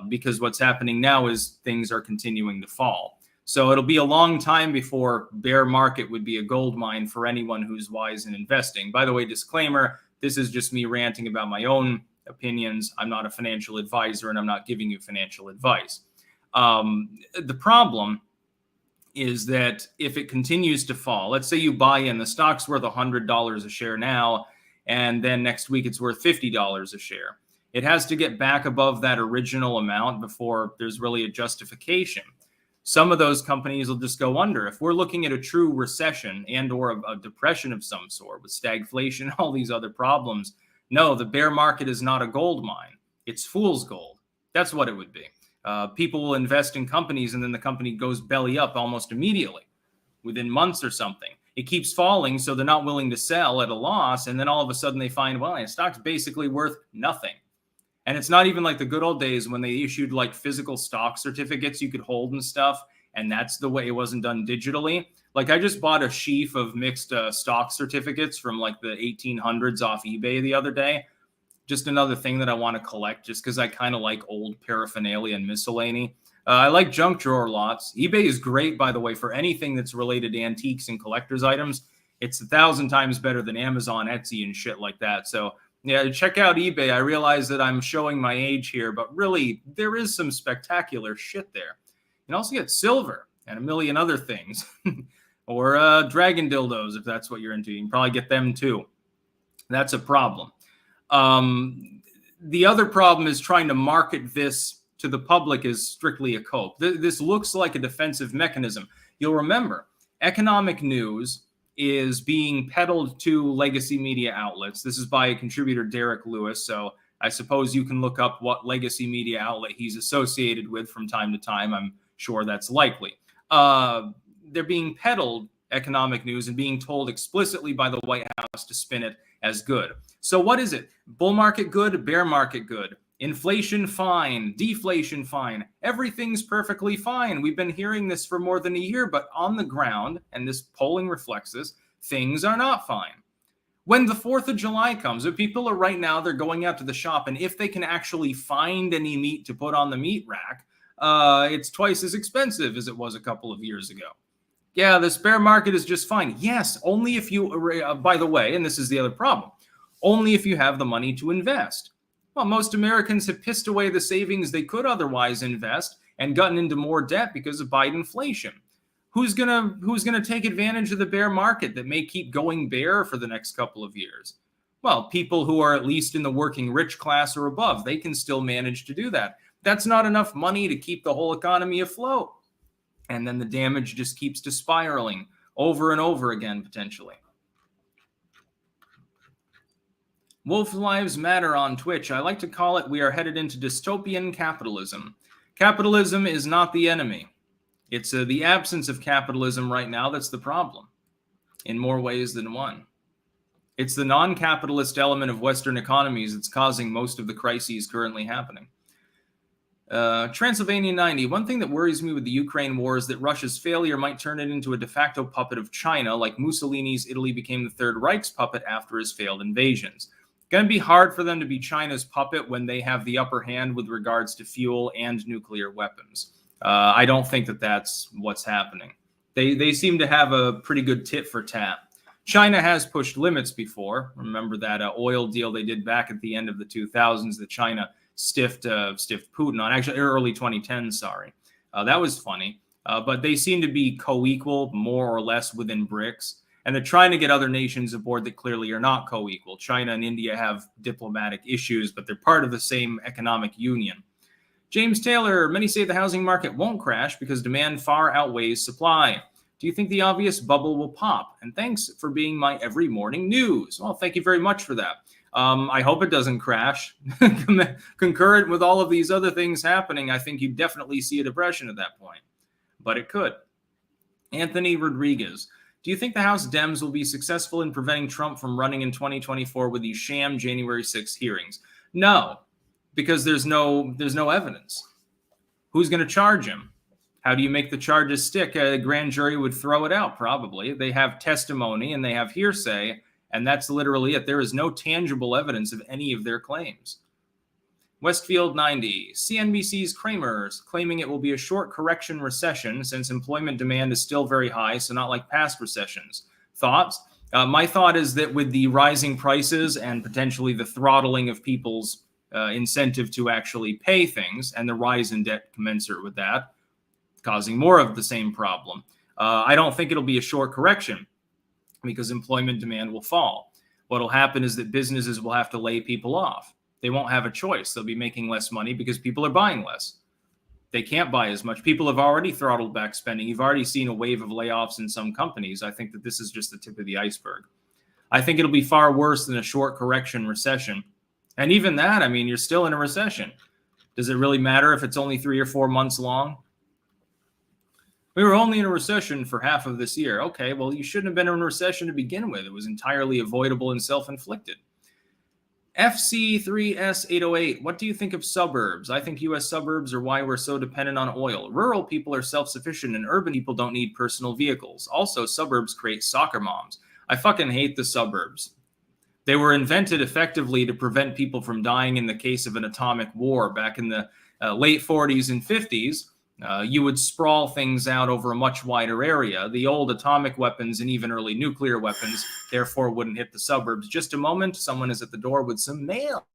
because what's happening now is things are continuing to fall. So it'll be a long time before bear market would be a gold mine for anyone who's wise in investing. By the way, disclaimer, this is just me ranting about my own opinions. I'm not a financial advisor and I'm not giving you financial advice. The problem is that if it continues to fall, let's say you buy in, the stock's worth $100 a share now, and then next week it's worth $50 a share. It has to get back above that original amount before there's really a justification. Some of those companies will just go under. If we're looking at a true recession and or a depression of some sort with stagflation, all these other problems, no, the bear market is not a gold mine. It's fool's gold. That's what it would be. People will invest in companies and then the company goes belly up almost immediately within months or something. It keeps falling, so they're not willing to sell at a loss. And then all of a sudden they find, well, the stock's basically worth nothing. And it's not even like the good old days when they issued like physical stock certificates you could hold and stuff. And that's the way it wasn't done digitally. Like I just bought a sheaf of mixed stock certificates from like the 1800s off eBay the other day. Just another thing that I want to collect just because I kind of like old paraphernalia and miscellany. I like junk drawer lots. eBay is great, by the way, for anything that's related to antiques and collector's items. It's 1,000 times better than Amazon, Etsy, and shit like that. So yeah, check out eBay. I realize that I'm showing my age here, but really, there is some spectacular shit there. You can also get silver and a million other things. Or dragon dildos, if that's what you're into. You can probably get them too. That's a problem. The other problem is trying to market this to the public as strictly a cope. This looks like a defensive mechanism. You'll remember, economic news is being peddled to legacy media outlets. This is by a contributor, Derek Lewis. So I suppose you can look up what legacy media outlet he's associated with from time to time. I'm sure that's likely. They're being peddled economic news and being told explicitly by the White House to spin it as good. So what is it? Bull market good, bear market good. Inflation fine, deflation fine. Everything's perfectly fine. We've been hearing this for more than a year, but on the ground, and this polling reflects this, things are not fine. When the 4th of July comes, if people are right now, they're going out to the shop, and if they can actually find any meat to put on the meat rack, it's twice as expensive as it was a couple of years ago. Yeah, the bear market is just fine. Yes, only if you, by the way, and this is the other problem, only if you have the money to invest. Well, most Americans have pissed away the savings they could otherwise invest and gotten into more debt because of Bidenflation. Who's gonna take advantage of the bear market that may keep going bear for the next couple of years? Well, people who are at least in the working rich class or above, they can still manage to do that. That's not enough money to keep the whole economy afloat. And then the damage just keeps spiraling over and over again, potentially. Wolf Lives Matter on Twitch. I like to call it, we are headed into dystopian capitalism. Capitalism is not the enemy. It's the absence of capitalism right now that's the problem, in more ways than one. It's the non-capitalist element of Western economies that's causing most of the crises currently happening. Transylvania 90. One thing that worries me with the Ukraine war is that Russia's failure might turn it into a de facto puppet of China, like Mussolini's Italy became the Third Reich's puppet after his failed invasions. It's going to be hard for them to be China's puppet when they have the upper hand with regards to fuel and nuclear weapons. I don't think that that's what's happening. They seem to have a pretty good tit for tat. China has pushed limits before. Remember that oil deal they did back at the end of the 2000s that China stiffed Putin on, actually early 2010s, sorry. That was funny. But they seem to be co-equal, more or less, within BRICS. And they're trying to get other nations aboard that clearly are not co-equal. China and India have diplomatic issues, but they're part of the same economic union. James Taylor, many say the housing market won't crash because demand far outweighs supply. Do you think the obvious bubble will pop? And thanks for being my every morning news. Well, thank you very much for that. I hope it doesn't crash. Concurrent with all of these other things happening, I think you definitely see a depression at that point. But it could. Anthony Rodriguez, do you think the House Dems will be successful in preventing Trump from running in 2024 with these sham January 6th hearings? No. Because there's no evidence. Who's going to charge him? How do you make the charges stick? A grand jury would throw it out, probably. They have testimony and they have hearsay, and that's literally it. There is no tangible evidence of any of their claims. Westfield 90, CNBC's Kramers claiming it will be a short correction recession since employment demand is still very high, so not like past recessions. Thoughts? My thought is that with the rising prices and potentially the throttling of people's incentive to actually pay things and the rise in debt commensurate with that, causing more of the same problem. I don't think it'll be a short correction because employment demand will fall. What will happen is that businesses will have to lay people off. They won't have a choice. They'll be making less money because people are buying less. They can't buy as much. People have already throttled back spending. You've already seen a wave of layoffs in some companies. I think that this is just the tip of the iceberg. I think it'll be far worse than a short correction recession. And even that, I mean, you're still in a recession. Does it really matter if it's only 3 or 4 months long? We were only in a recession for half of this year. Okay, well, you shouldn't have been in a recession to begin with. It was entirely avoidable and self-inflicted. FC3S808, what do you think of suburbs? I think U.S. suburbs are why we're so dependent on oil. Rural people are self-sufficient and urban people don't need personal vehicles. Also, suburbs create soccer moms. I fucking hate the suburbs. They were invented effectively to prevent people from dying in the case of an atomic war. Back in the late 40s and 50s, you would sprawl things out over a much wider area. The old atomic weapons and even early nuclear weapons, therefore, wouldn't hit the suburbs. Just a moment, someone is at the door with some mail.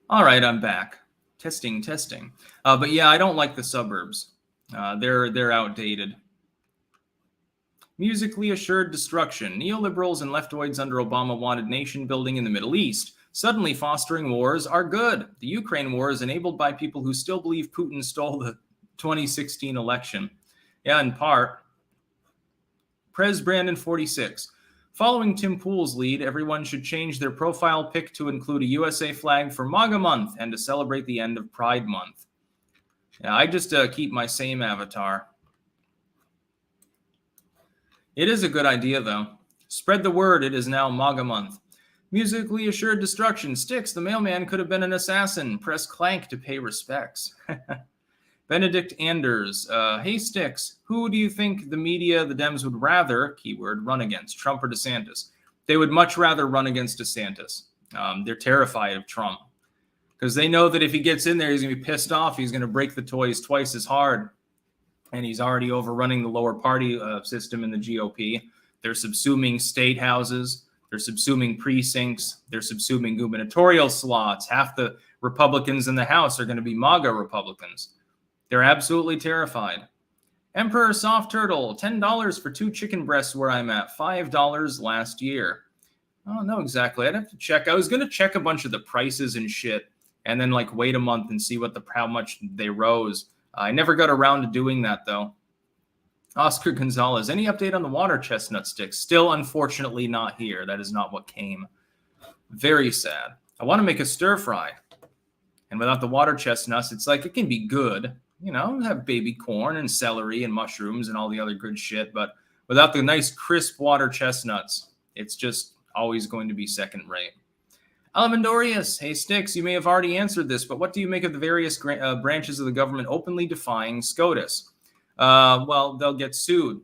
All right, I'm back. Testing. But yeah, I don't like the suburbs. They're outdated. Musically assured destruction. Neoliberals and leftoids under Obama wanted nation building in the Middle East. Suddenly fostering wars are good. The Ukraine war is enabled by people who still believe Putin stole the 2016 election. Yeah, in part. Prez Brandon 46. Following Tim Pool's lead, everyone should change their profile pic to include a USA flag for MAGA month and to celebrate the end of Pride month. Yeah, I just keep my same avatar. It is a good idea, though. Spread the word, it is now MAGA month. Musically assured destruction. Styx, the mailman could have been an assassin. Press clank to pay respects. Benedict Anders. Hey, Styx, who do you think the media, the Dems, would rather, keyword, run against, Trump or DeSantis? They would much rather run against DeSantis. They're terrified of Trump because they know that if he gets in there, he's going to be pissed off. He's going to break the toys twice as hard. And he's already overrunning the lower party system in the GOP. They're subsuming state houses. They're subsuming precincts. They're subsuming gubernatorial slots. Half the Republicans in the House are going to be MAGA Republicans. They're absolutely terrified. Emperor Soft Turtle, $10 for 2 chicken breasts where I'm at, $5 last year. I don't know exactly. I'd have to check. I was going to check a bunch of the prices and shit and then like wait a month and see how much they rose. I never got around to doing that, though. Oscar Gonzalez, any update on the water chestnut sticks? Still, unfortunately, not here. That is not what came. Very sad. I want to make a stir fry. And without the water chestnuts, it's like it can be good. You know, have baby corn and celery and mushrooms and all the other good shit. But without the nice, crisp water chestnuts, it's just always going to be second rate. Alamandorius, hey Styx, you may have already answered this, but what do you make of the various branches of the government openly defying Scotus? Well, they'll get sued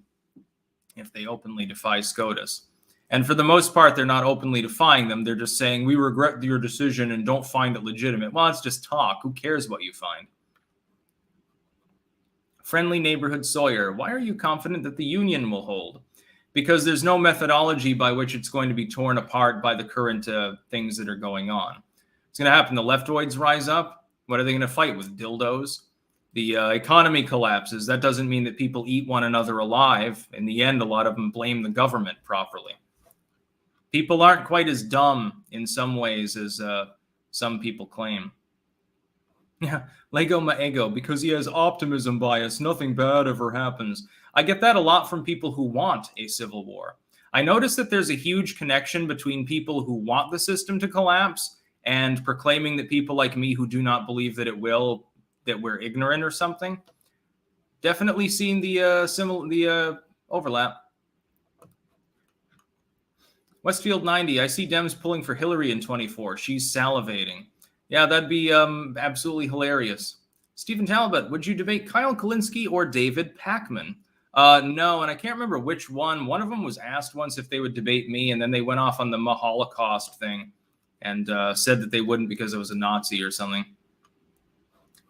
if they openly defy Scotus. And for the most part, they're not openly defying them. They're just saying, we regret your decision and don't find it legitimate. Well, it's just talk. Who cares what you find? Friendly Neighborhood Sawyer, why are you confident that the union will hold? Because there's no methodology by which it's going to be torn apart by the current things that are going on. It's going to happen. The leftoids rise up. What are they going to fight with? Dildos? The economy collapses. That doesn't mean that people eat one another alive. In the end, a lot of them blame the government properly. People aren't quite as dumb in some ways as some people claim. Yeah, Lego my ego, because he has optimism bias. Nothing bad ever happens. I get that a lot from people who want a civil war. I notice that there's a huge connection between people who want the system to collapse and proclaiming that people like me who do not believe that it will, that we're ignorant or something. Definitely seen the overlap. Westfield 90, I see Dems pulling for Hillary in 24. She's salivating. Yeah, that'd be absolutely hilarious. Stephen Talbot, would you debate Kyle Kulinski or David Pakman? No, and I can't remember which one. One of them was asked once if they would debate me, and then they went off on the Holocaust thing and said that they wouldn't because I was a Nazi or something.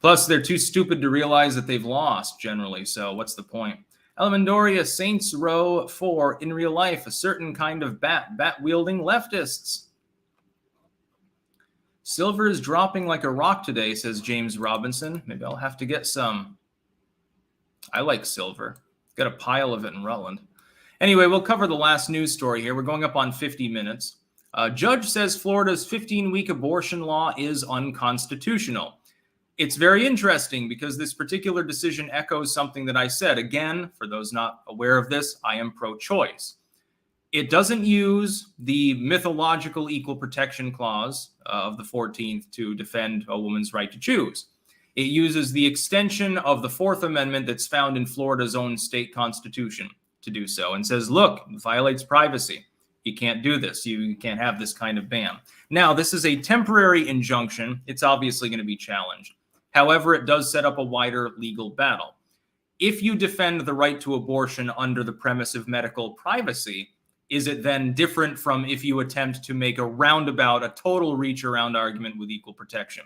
Plus, they're too stupid to realize that they've lost, generally, so what's the point? Elemendoria, Saints Row 4, in real life, a certain kind of bat-wielding leftists. Silver is dropping like a rock today, says James Robinson. Maybe I'll have to get some. I like silver. Got a pile of it in Rutland. Anyway, we'll cover the last news story here. We're going up on 50 minutes. Judge says Florida's 15-week abortion law is unconstitutional. It's very interesting because this particular decision echoes something that I said. Again, for those not aware of this, I am pro-choice. It doesn't use the mythological equal protection clause of the 14th to defend a woman's right to choose. It uses the extension of the Fourth Amendment that's found in Florida's own state constitution to do so and says, look, it violates privacy. You can't do this. You can't have this kind of ban. Now, this is a temporary injunction. It's obviously going to be challenged. However, it does set up a wider legal battle. If you defend the right to abortion under the premise of medical privacy, is it then different from if you attempt to make a roundabout, a total reach around argument with equal protection?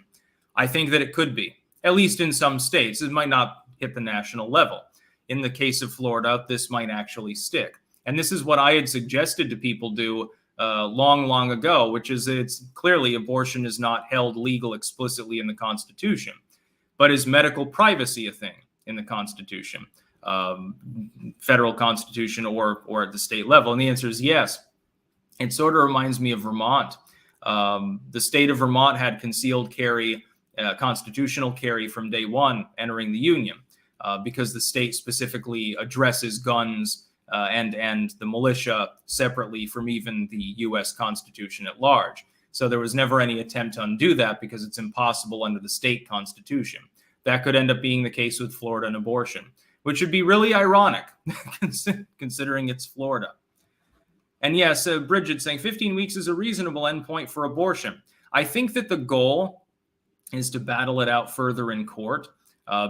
I think that it could be, at least in some states. It might not hit the national level. In the case of Florida, this might actually stick. And this is what I had suggested to people do long ago, which is that it's clearly abortion is not held legal explicitly in the Constitution. But is medical privacy a thing? in the Constitution, federal Constitution or at the state level? And the answer is yes. It sort of reminds me of Vermont. The state of Vermont had concealed carry, constitutional carry from day one entering the Union, because the state specifically addresses guns and the militia separately from even the U.S. Constitution at large. So there was never any attempt to undo that because it's impossible under the state constitution. That could end up being the case with Florida and abortion, which would be really ironic considering it's Florida. And yes, Bridget saying 15 weeks is a reasonable endpoint for abortion. I think that the goal is to battle it out further in court,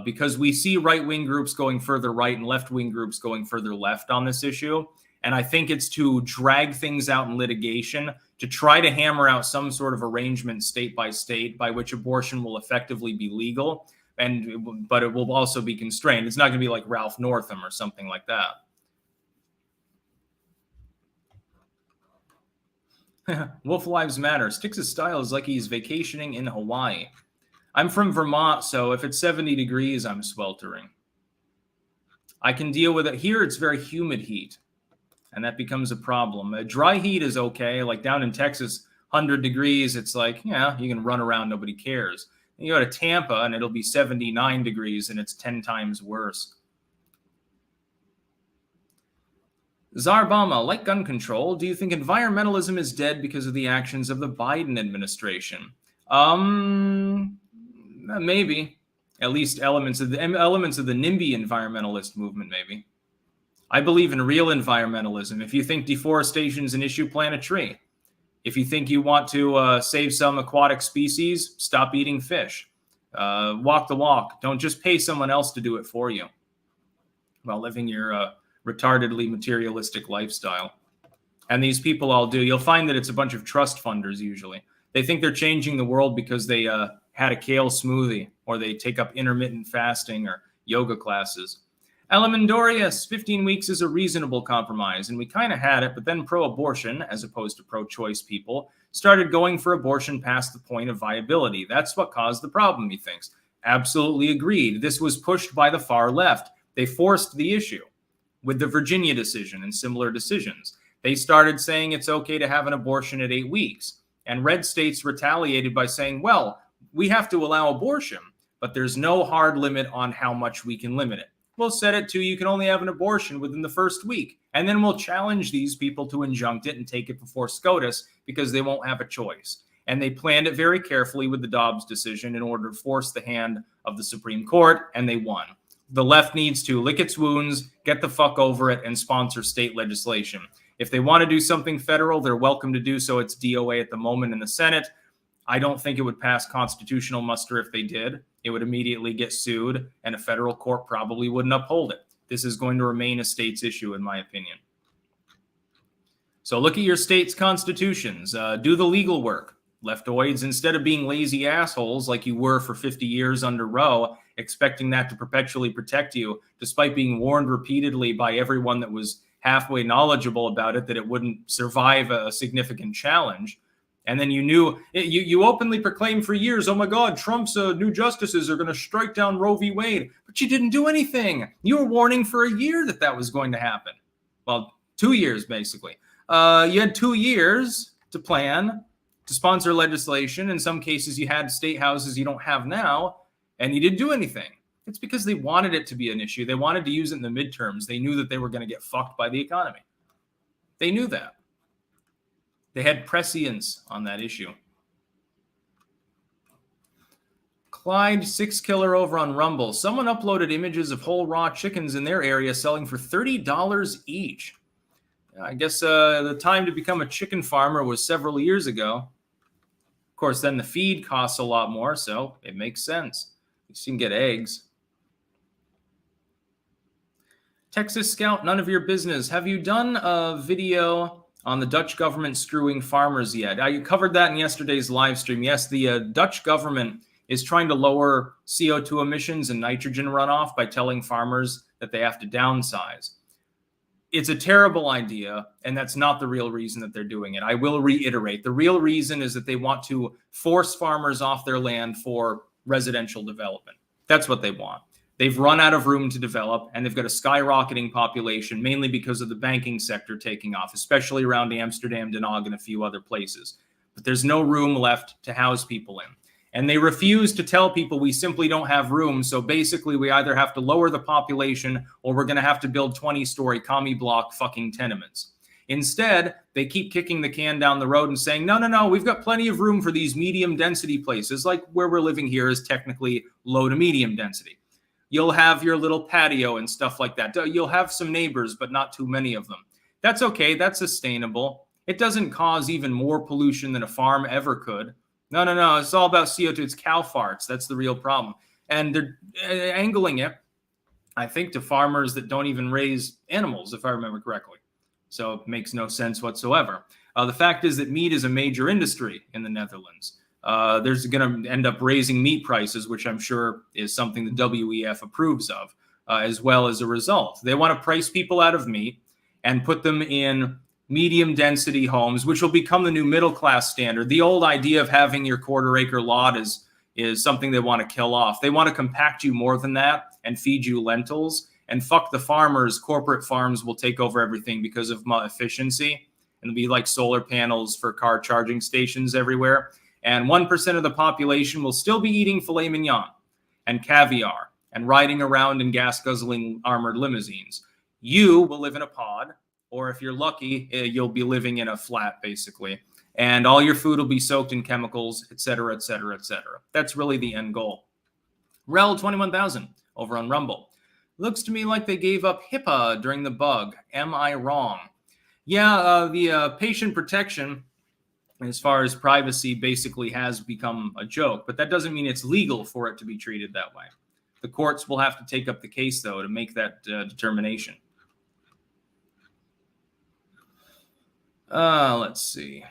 because we see right-wing groups going further right and left-wing groups going further left on this issue. And I think it's to drag things out in litigation to try to hammer out some sort of arrangement state by state by which abortion will effectively be legal, but it will also be constrained. It's not going to be like Ralph Northam or something like that. Wolf Lives Matter. Styx' style is like he's vacationing in Hawaii. I'm from Vermont, so if it's 70 degrees, I'm sweltering. I can deal with it. Here, it's very humid heat, and that becomes a problem. Dry heat is okay. Like down in Texas, 100 degrees, it's like, yeah, you can run around, nobody cares. You go to Tampa, and it'll be 79 degrees, and it's 10 times worse. Zarbama, like gun control, do you think environmentalism is dead because of the actions of the Biden administration? Maybe. At least elements of the NIMBY environmentalist movement, maybe. I believe in real environmentalism. If you think deforestation is an issue, plant a tree. If you think you want to save some aquatic species, stop eating fish. Walk the walk. Don't just pay someone else to do it for you while living your retardedly materialistic lifestyle. And these people all do. You'll find that it's a bunch of trust funders usually. They think they're changing the world because they had a kale smoothie, or they take up intermittent fasting or yoga classes. Alamandorius, 15 weeks is a reasonable compromise, and we kind of had it, but then pro-abortion, as opposed to pro-choice people, started going for abortion past the point of viability. That's what caused the problem, he thinks. Absolutely agreed. This was pushed by the far left. They forced the issue with the Virginia decision and similar decisions. They started saying it's okay to have an abortion at 8 weeks. And red states retaliated by saying, well, we have to allow abortion, but there's no hard limit on how much we can limit it. We'll set it to you can only have an abortion within the first week. And then we'll challenge these people to injunct it and take it before Scotus because they won't have a choice. And they planned it very carefully with the Dobbs decision in order to force the hand of the Supreme Court, and they won. The left needs to lick its wounds, get the fuck over it, and sponsor state legislation. If they want to do something federal, they're welcome to do so. It's DOA at the moment in the Senate. I don't think it would pass constitutional muster if they did. It would immediately get sued, and a federal court probably wouldn't uphold it. This is going to remain a state's issue, in my opinion. So look at your state's constitutions. Do the legal work. Leftoids, instead of being lazy assholes like you were for 50 years under Roe, expecting that to perpetually protect you, despite being warned repeatedly by everyone that was halfway knowledgeable about it that it wouldn't survive a significant challenge. And then you openly proclaimed for years, oh my God, Trump's new justices are going to strike down Roe v. Wade. But you didn't do anything. You were warning for a year that was going to happen. Well, 2 years, basically. You had 2 years to plan, to sponsor legislation. In some cases, you had state houses you don't have now, and you didn't do anything. It's because they wanted it to be an issue. They wanted to use it in the midterms. They knew that they were going to get fucked by the economy. They knew that. They had prescience on that issue. Clyde 6 Killer over on Rumble. Someone uploaded images of whole raw chickens in their area selling for $30 each. I guess the time to become a chicken farmer was several years ago. Of course, then the feed costs a lot more, so it makes sense. You can get eggs. Texas Scout, none of your business. Have you done a video on the Dutch government screwing farmers yet? I covered that in yesterday's live stream. Yes, the Dutch government is trying to lower CO2 emissions and nitrogen runoff by telling farmers that they have to downsize. It's a terrible idea, and that's not the real reason that they're doing it. I will reiterate, the real reason is that they want to force farmers off their land for residential development. That's what they want. They've run out of room to develop, and they've got a skyrocketing population, mainly because of the banking sector taking off, especially around Amsterdam, Den Haag, and a few other places. But there's no room left to house people in. And they refuse to tell people we simply don't have room. So basically, we either have to lower the population or we're going to have to build 20-story commie block fucking tenements. Instead, they keep kicking the can down the road and saying, no, we've got plenty of room for these medium density places, like where we're living here is technically low to medium density. You'll have your little patio and stuff like that. You'll have some neighbors, but not too many of them. That's okay. That's sustainable. It doesn't cause even more pollution than a farm ever could. No. It's all about CO2. It's cow farts. That's the real problem. And they're angling it, I think, to farmers that don't even raise animals, if I remember correctly. So it makes no sense whatsoever. The fact is that meat is a major industry in the Netherlands. There's going to end up raising meat prices, which I'm sure is something the WEF approves of, as well as a result. They want to price people out of meat and put them in medium density homes, which will become the new middle class standard. The old idea of having your quarter-acre lot is something they want to kill off. They want to compact you more than that and feed you lentils. And fuck the farmers. Corporate farms will take over everything because of efficiency. And it'll be like solar panels for car charging stations everywhere. And 1% of the population will still be eating filet mignon and caviar and riding around in gas-guzzling armored limousines. You will live in a pod, or if you're lucky, you'll be living in a flat, basically. And all your food will be soaked in chemicals, et cetera, et cetera, et cetera. That's really the end goal. Rel 21,000 over on Rumble. Looks to me like they gave up HIPAA during the bug. Am I wrong? Yeah, the patient protection, as far as privacy, basically has become a joke. But that doesn't mean it's legal for it to be treated that way. The courts will have to take up the case, though, to make that determination. Let's see.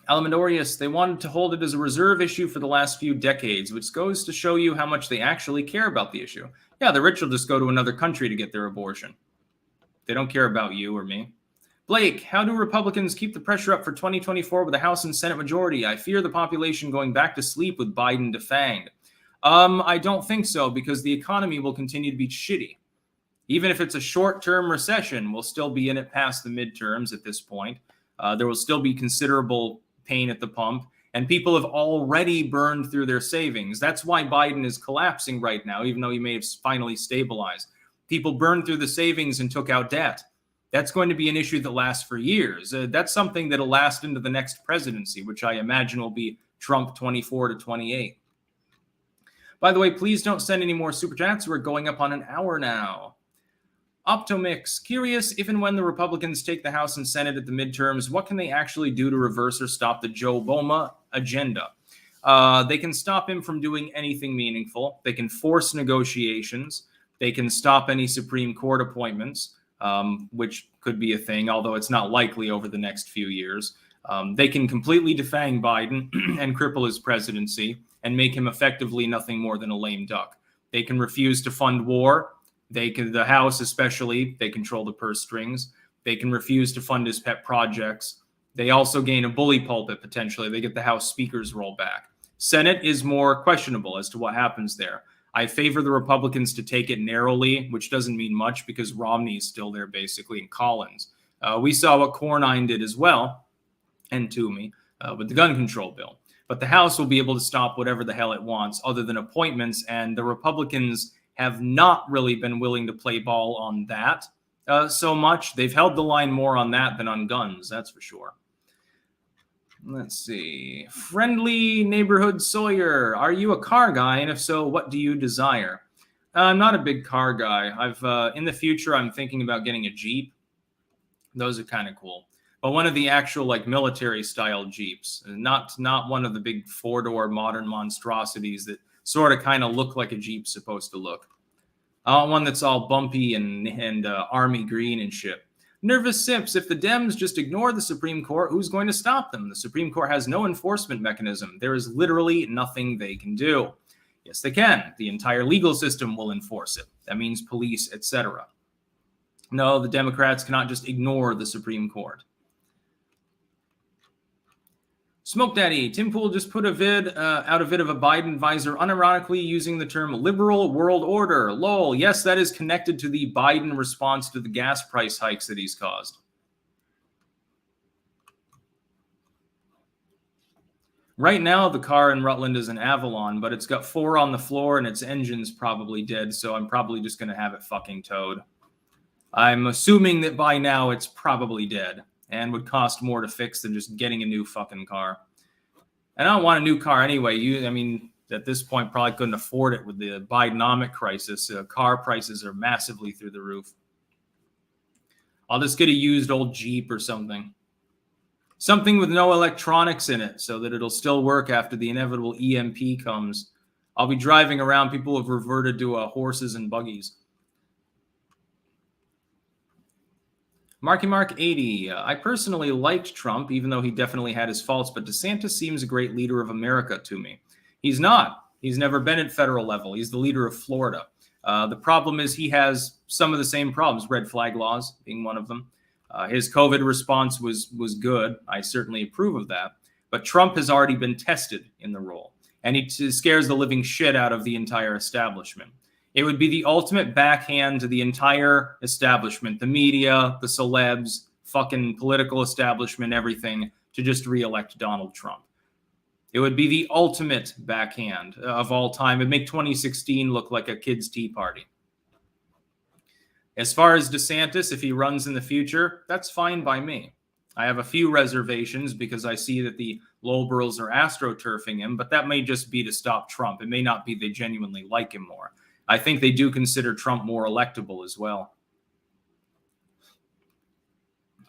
Alamedorius, they wanted to hold it as a reserve issue for the last few decades, which goes to show you how much they actually care about the issue. Yeah, the rich will just go to another country to get their abortion. They don't care about you or me. Blake, how do Republicans keep the pressure up for 2024 with the House and Senate majority? I fear the population going back to sleep with Biden defanged. I don't think so, because the economy will continue to be shitty. Even if it's a short-term recession, we'll still be in it past the midterms at this point. There will still be considerable pain at the pump, and people have already burned through their savings. That's why Biden is collapsing right now, even though he may have finally stabilized. People burned through the savings and took out debt. That's going to be an issue that lasts for years. That's something that'll last into the next presidency, which I imagine will be Trump 24 to 28. By the way, please don't send any more super chats. We're going up on an hour now. Optomix, curious if and when the Republicans take the House and Senate at the midterms, what can they actually do to reverse or stop the Joe Boma agenda? They can stop him from doing anything meaningful. They can force negotiations. They can stop any Supreme Court appointments, which could be a thing, although it's not likely over the next few years. They can completely defang Biden and cripple his presidency and make him effectively nothing more than a lame duck. They can refuse to fund war. They can, the House especially, they control the purse strings. They can refuse to fund his pet projects. They also gain a bully pulpit, potentially. They get the House Speaker's role back. Senate is more questionable as to what happens there. I favor the Republicans to take it narrowly, which doesn't mean much because Romney's still there, basically, and Collins. We saw what Cornyn did as well, and Toomey, with the gun control bill. But the House will be able to stop whatever the hell it wants other than appointments, and the Republicans have not really been willing to play ball on that so much. They've held the line more on that than on guns, that's for sure. Let's see. Friendly Neighborhood Sawyer, are you a car guy? And if so, what do you desire? I'm not a big car guy. In the future, I'm thinking about getting a Jeep. Those are kind of cool. But one of the actual military style Jeeps, not one of the big four-door modern monstrosities that sort of kind of look like a Jeep's supposed to look. I want one that's all bumpy and army green and shit. Nervous Sips, if the Dems just ignore the Supreme Court, who's going to stop them? The Supreme Court has no enforcement mechanism. There is literally nothing they can do. Yes, they can. The entire legal system will enforce it. That means police, etc. No, the Democrats cannot just ignore the Supreme Court. Smoke Daddy, Tim Pool just put a vid out a vid of a Biden visor unironically using the term liberal world order. Lol. Yes, that is connected to the Biden response to the gas price hikes that he's caused. Right now, the car in Rutland is an Avalon, but it's got 4 on the floor and its engine's probably dead, so I'm probably just going to have it fucking towed. I'm assuming that by now it's probably dead and would cost more to fix than just getting a new fucking car. And I don't want a new car anyway. I mean, at this point, probably couldn't afford it with the Bidenomic crisis. Car prices are massively through the roof. I'll just get a used old Jeep or something. Something with no electronics in it so that it'll still work after the inevitable EMP comes. I'll be driving around. People have reverted to horses and buggies. Marky Mark 80. I personally liked Trump, even though he definitely had his faults, but DeSantis seems a great leader of America to me. He's not. He's never been at federal level. He's the leader of Florida. The problem is he has some of the same problems, red flag laws being one of them. His COVID response was good. I certainly approve of that. But Trump has already been tested in the role, and he scares the living shit out of the entire establishment. It would be the ultimate backhand to the entire establishment, the media, the celebs, fucking political establishment, everything, to just reelect Donald Trump. It would be the ultimate backhand of all time. It'd make 2016 look like a kid's tea party. As far as DeSantis, if he runs in the future, that's fine by me. I have a few reservations because I see that the liberals are astroturfing him, but that may just be to stop Trump. It may not be they genuinely like him more. I think they do consider Trump more electable as well.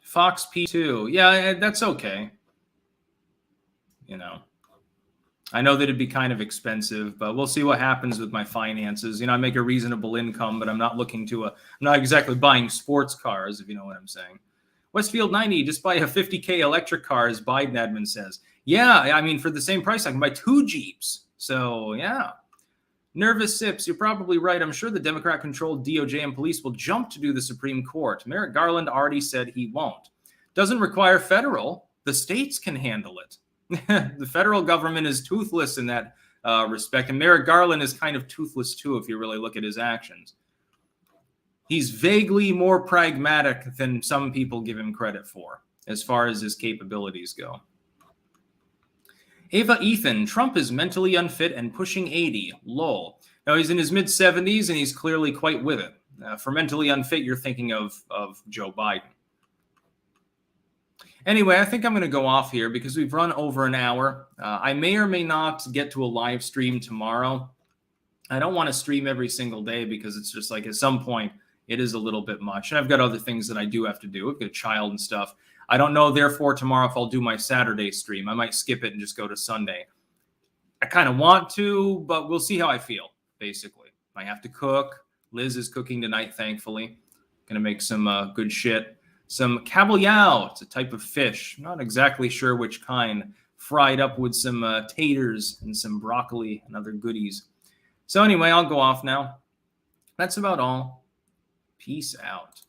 Fox P2. Yeah, that's okay. You know, I know that it'd be kind of expensive, but we'll see what happens with my finances. You know, I make a reasonable income, but I'm not looking to I'm not exactly buying sports cars, if you know what I'm saying. Westfield 90, just buy a 50K electric car, as Biden admin says. Yeah, I mean, for the same price, I can buy 2 Jeeps. So, yeah. Nervous Sips, you're probably right. I'm sure the Democrat-controlled DOJ and police will jump to do the Supreme Court. Merrick Garland already said he won't. Doesn't require federal. The states can handle it. The federal government is toothless in that respect. And Merrick Garland is kind of toothless, too, if you really look at his actions. He's vaguely more pragmatic than some people give him credit for, as far as his capabilities go. Ava Ethan, Trump is mentally unfit and pushing 80. Lol. Now, he's in his mid-70s, and he's clearly quite with it. For mentally unfit, you're thinking of Joe Biden. Anyway, I think I'm going to go off here because we've run over an hour. I may or may not get to a live stream tomorrow. I don't want to stream every single day because it's just like at some point it is a little bit much. And I've got other things that I do have to do. I've got a child and stuff. I don't know, therefore, tomorrow if I'll do my Saturday stream. I might skip it and just go to Sunday. I kind of want to, but we'll see how I feel, basically. I have to cook. Liz is cooking tonight, thankfully. Going to make some good shit. Some kabeljau. It's a type of fish. Not exactly sure which kind. Fried up with some taters and some broccoli and other goodies. So anyway, I'll go off now. That's about all. Peace out.